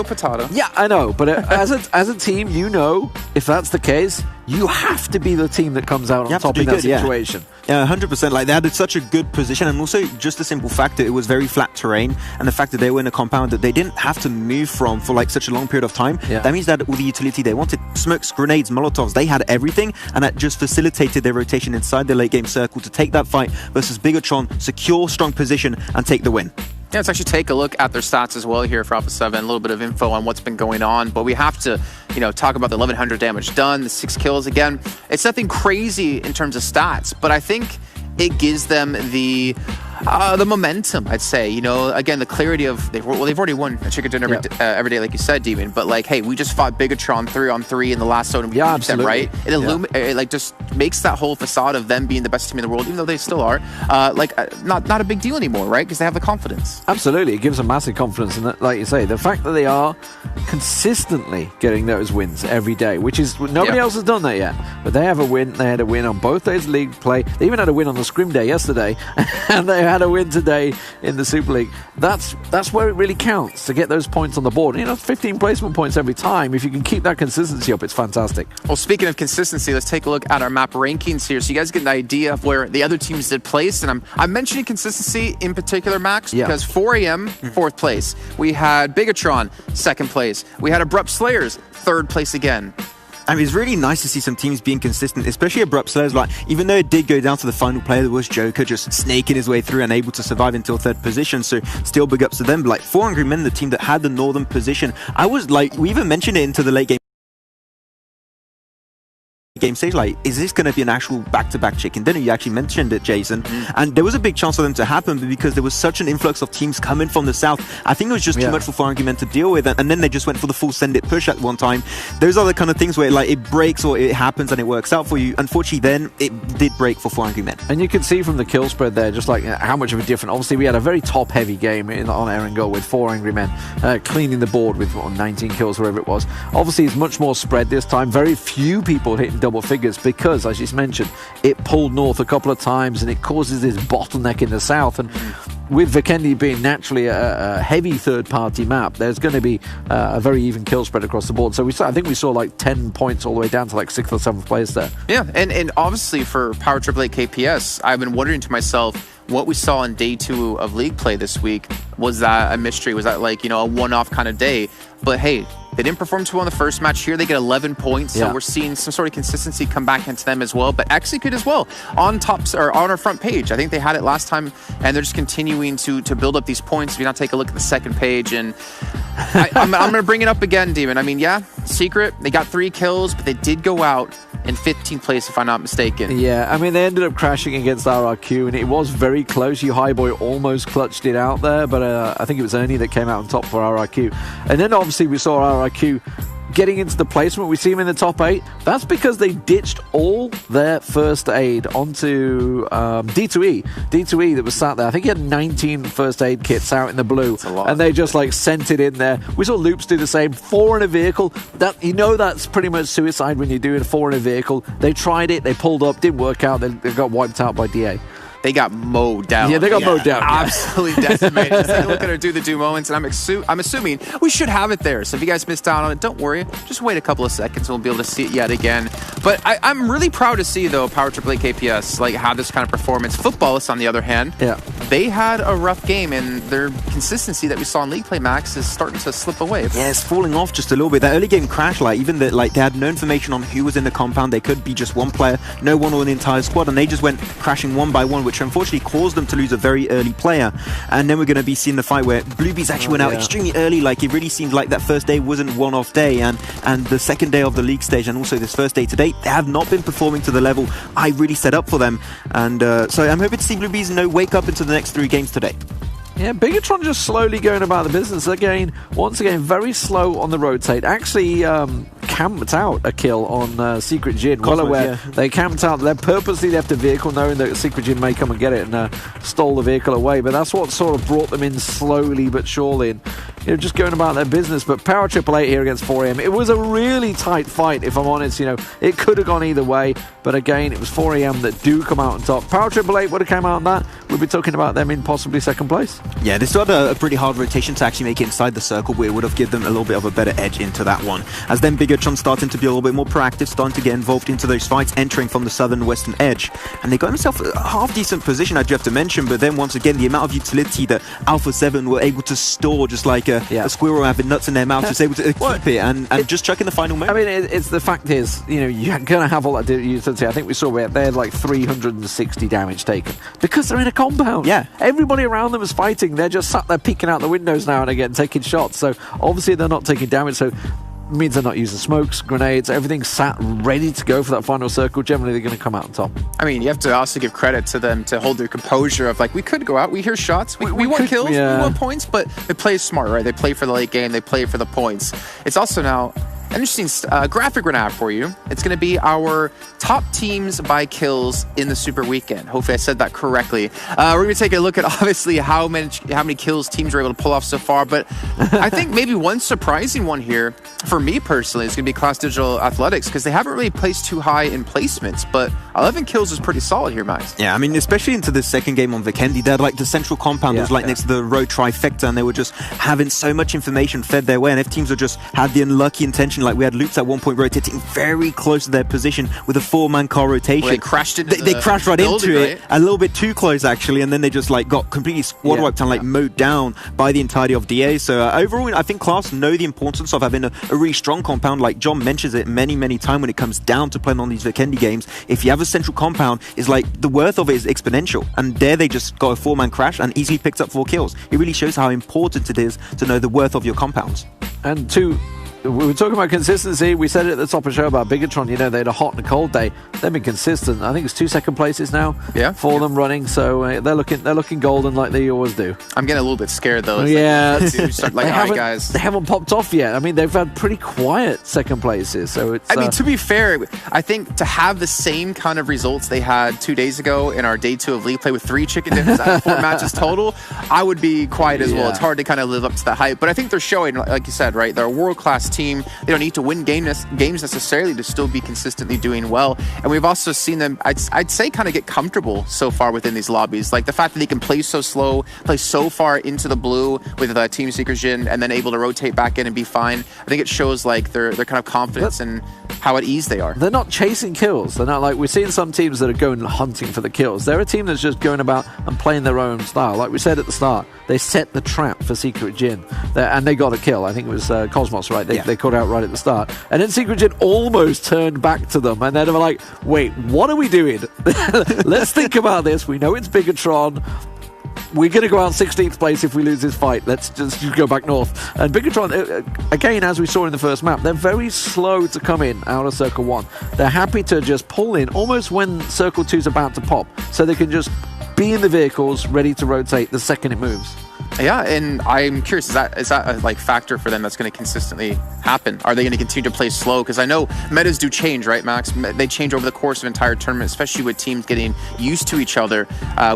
Potato. Yeah, I know. But as a team, you know, if that's the case, you have to be the team that comes out on top in that situation. Yeah, 100%. Like, they had such a good position, and also just the simple fact that it was very flat terrain, and the fact that they were in a compound that they didn't have to move from for like such a long period of time. Yeah. That means that all the utility they wanted, smokes, grenades, molotovs, they had everything, and that just facilitated their rotation inside the late game circle to take that fight versus Bigatron, secure strong position, and take the win. Yeah, let's actually take a look at their stats as well here for Alpha 7. A little bit of info on what's been going on. But we have to, talk about the 1,100 damage done, the 6 kills. Again, it's nothing crazy in terms of stats, but I think it gives them the momentum, I'd say. Again, the clarity of they've already won a chicken dinner every day, like you said, Demon. But like, hey, we just fought Bigatron 3-on-3 in the last zone, and we beat them, right? It just makes that whole facade of them being the best team in the world, even though they still are, not a big deal anymore, right? Because they have the confidence. Absolutely, it gives them massive confidence, and like you say, the fact that they are consistently getting those wins every day, which is nobody else has done that yet. But they have a win. They had a win on both days of league play. They even had a win on the scrim day yesterday, and they had a win today in the Super League. That's where it really counts, to get those points on the board. 15 placement points every time. If you can keep that consistency up, it's fantastic. Well, speaking of consistency, let's take a look at our map rankings here, so you guys get an idea of where the other teams did place. And I'm mentioning consistency in particular, Max, because 4AM, 4th place. We had Bigatron, 2nd place. We had Abrupt Slayers, 3rd place again. I mean, it's really nice to see some teams being consistent, especially Abrupt Slayers. Like, even though it did go down to the final player, there was Joker just snaking his way through and able to survive until 3rd position. So still big ups to them. But like 4 Angry Men, the team that had the northern position, I was like, we even mentioned it into the late game stage, like, is this going to be an actual back-to-back chicken dinner? You actually mentioned it, Jason. And there was a big chance for them to happen, but because there was such an influx of teams coming from the south, I think it was just too much for 4 Angry Men to deal with, and then they just went for the full send it push at one time. Those are the kind of things where like it breaks or it happens and it works out for you. Unfortunately, then it did break for 4 Angry Men. And you can see from the kill spread there just like how much of a difference. Obviously, we had a very top-heavy game on Erangel with 4 Angry Men cleaning the board with 19 kills, wherever it was. Obviously, it's much more spread this time. Very few people hitting double figures because, as you mentioned, it pulled north a couple of times and it causes this bottleneck in the south. And with Vikendi being naturally a heavy third-party map, there's going to be a very even kill spread across the board. So I think we saw like 10 points all the way down to like 6th or 7th place there. Yeah, and obviously for Power AAA KPS, I've been wondering to myself, what we saw on day 2 of league play this week, was that a mystery? Was that like, a one-off kind of day? But hey, They didn't perform too well in the first match. Here they get 11 points, so Yeah. we're seeing some sort of consistency come back into them as well. But Execute as well on our front page. I think they had it last time, and they're just continuing to build up these points. If you now take a look at the second page, and I'm going to bring it up again, Demon. I mean, yeah, Secret, they got 3 kills, but they did go out in 15th place, if I'm not mistaken. Yeah, I mean, they ended up crashing against RRQ, and it was very close. You Highboy almost clutched it out there, but I think it was Ernie that came out on top for RRQ. And then obviously we saw RRQ getting into the placement. We see him in the top 8. That's because they ditched all their first aid onto D2E. D2E that was sat there. I think he had 19 first aid kits out in the blue. That's a lot. And they just like sent it in there. We saw Loops do the same. 4 in a vehicle. That, you know, that's pretty much suicide when you're doing 4 in a vehicle. They tried it. They pulled up. Didn't work out. They got wiped out by DA. They got mowed down. Yeah, they got mowed down. Absolutely decimated. Let's take a look at our do moments, and I'm assuming we should have it there. So if you guys missed out on it, don't worry. Just wait a couple of seconds, and we'll be able to see it yet again. But I'm really proud to see, though, Power Triple A KPS like have this kind of performance. Footballists, on the other hand, they had a rough game, and their consistency that we saw in League Play Max is starting to slip away. Yeah, it's falling off just a little bit. That early game crash, like even that, like they had no information on who was in the compound. They could be just one player, no one or an entire squad, and they just went crashing one by one, which unfortunately caused them to lose a very early player. And then we're going to be seeing the fight where Bluebees actually went out extremely early. Like it really seemed like that first day wasn't one-off day, and the second day of the league stage, and also this first day today, they have not been performing to the level I really set up for them. And so I'm hoping to see Bluebees wake up into the next 3 games today. Yeah, Bigatron just slowly going about the business. Once again, very slow on the rotate. Actually, camped out a kill on Secret Jin. Well aware. They camped out. They purposely left a vehicle knowing that Secret Jin may come and get it, and stole the vehicle away. But that's what sort of brought them in slowly but surely. And, you know, just going about their business. But Power Triple A here against 4AM. It was a really tight fight, if I'm honest. You know, it could have gone either way. But again, it was 4AM that do come out on top. Power Triple A would have come out on that. We'll be talking about them in possibly second place. Yeah, they still had a pretty hard rotation to actually make it inside the circle, but it would have given them a little bit of a better edge into that one. As then Bigatron starting to be a little bit more proactive, starting to get involved into those fights, entering from the southern western edge. And they got themselves a half-decent position, I do have to mention, but then once again, the amount of utility that Alpha 7 were able to store, just like a squirrel having nuts in their mouth, just able to keep it and just chuck in the final moment. I mean, it's the fact is, you know, you're going to have all that utility. I think we saw they had like 360 damage taken because they're in a compound. Yeah. Everybody around them is fighting. They're just sat there peeking out the windows now and again, taking shots. So obviously they're not taking damage. So it means they're not using smokes, grenades, everything's sat ready to go for that final circle. Generally, they're going to come out on top. I mean, you have to also give credit to them to hold their composure of like, we could go out, we hear shots, we want kills, we want points, but they play smart, right? They play for the late game, they play for the points. It's also now an interesting graphic we're going to have for you. It's going to be our top teams by kills in the Super Weekend. Hopefully I said that correctly. We're going to take a look at obviously how many kills teams were able to pull off so far, but I think maybe one surprising one here for me personally is going to be Class Digital Athletics, because they haven't really placed too high in placements, but 11 kills is pretty solid here, Max. Yeah, I mean, especially into the second game on Vikendi, they had like the central compound was like next to the road trifecta, and they were just having so much information fed their way, and if teams just had the unlucky intention, like we had Loops at one point rotating very close to their position with a 4-man car rotation. Well, they crashed into they crashed right into it, a little bit too close actually, and then they just like got completely squad wiped and like mowed down by the entirety of DA. So overall, I think Class know the importance of having a really strong compound. Like John mentions it many times when it comes down to playing on these Vikendi games. If you have a central compound, it's like the worth of it is exponential. And there they just got a 4-man crash and easily picked up 4 kills. It really shows how important it is to know the worth of your compounds. And we were talking about consistency. We said it at the top of the show about Bigatron. You know, they had a hot and a cold day. They've been consistent. I think it's 2 second places now for them running. So they're looking golden like they always do. I'm getting a little bit scared though. They haven't popped off yet. I mean, they've had pretty quiet second places. So it's. I mean, to be fair, I think to have the same kind of results they had 2 days ago in our day 2 of League Play with 3 chicken dinners out of 4 matches total, I would be quiet as well. It's hard to kind of live up to that hype, but I think they're showing, like you said, right? They're a world-class team. They don't need to win games necessarily to still be consistently doing well. And we've also seen them, I'd say, kind of get comfortable so far within these lobbies. Like the fact that they can play so slow, play so far into the blue with Team Secret Jin, and then able to rotate back in and be fine. I think it shows like their kind of confidence and how at ease they are. They're not chasing kills. They're not like, we're seeing some teams that are going hunting for the kills. They're a team that's just going about and playing their own style. Like we said at the start, they set the trap for Secret Jin, and they got a kill. I think it was Cosmos, right? They caught out right at the start. And then Secret Jin almost turned back to them, and then they were like, wait, what are we doing? Let's think about this. We know it's Bigatron. We're going to go out 16th place if we lose this fight. Let's just go back north. And Bigatron, again, as we saw in the first map, they're very slow to come in out of Circle 1. They're happy to just pull in almost when Circle 2 is about to pop, so they can just be in the vehicles ready to rotate the second it moves. Yeah, and I'm curious, is that a like factor for them that's going to consistently happen? Are they going to continue to play slow? Because I know metas do change, right, Max? They change over the course of an entire tournament, especially with teams getting used to each other.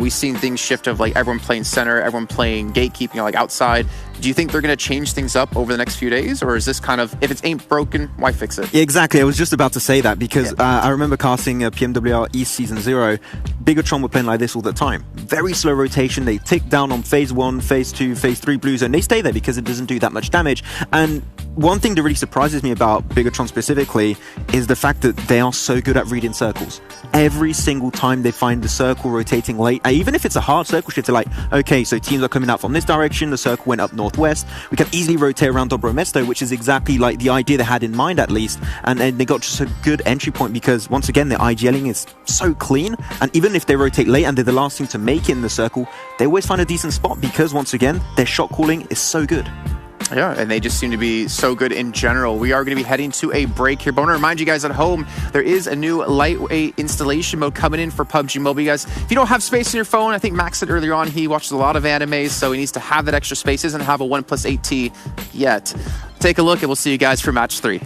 We've seen things shift of like everyone playing center, everyone playing gatekeeping, like outside. Do you think they're going to change things up over the next few days? Or is this kind of, if it ain't broken, why fix it? Yeah, exactly. I was just about to say that because I remember casting PMWR East Season 0. Bigatron were playing like this all the time. Very slow rotation. They tick down on phase 1, phase 2, phase 3 blue zone. They stay there because it doesn't do that much damage. And one thing that really surprises me about Bigatron specifically is the fact that they are so good at reading circles. Every single time they find the circle rotating late, even if it's a hard circle shift, they're like, okay, so teams are coming out from this direction, the circle went up northwest, we can easily rotate around Dobro Mesto, which is exactly like the idea they had in mind at least, and they got just a good entry point because once again, their IGLing is so clean, and even if they rotate late and they're the last thing to make it in the circle, they always find a decent spot because once again, their shot calling is so good. Yeah, and they just seem to be so good in general. We are going to be heading to a break here. But I want to remind you guys at home, there is a new lightweight installation mode coming in for PUBG Mobile. You guys, if you don't have space in your phone, I think Max said earlier on he watches a lot of animes, so he needs to have that extra space. He doesn't have a 1+8T yet. Take a look, and we'll see you guys for match 3.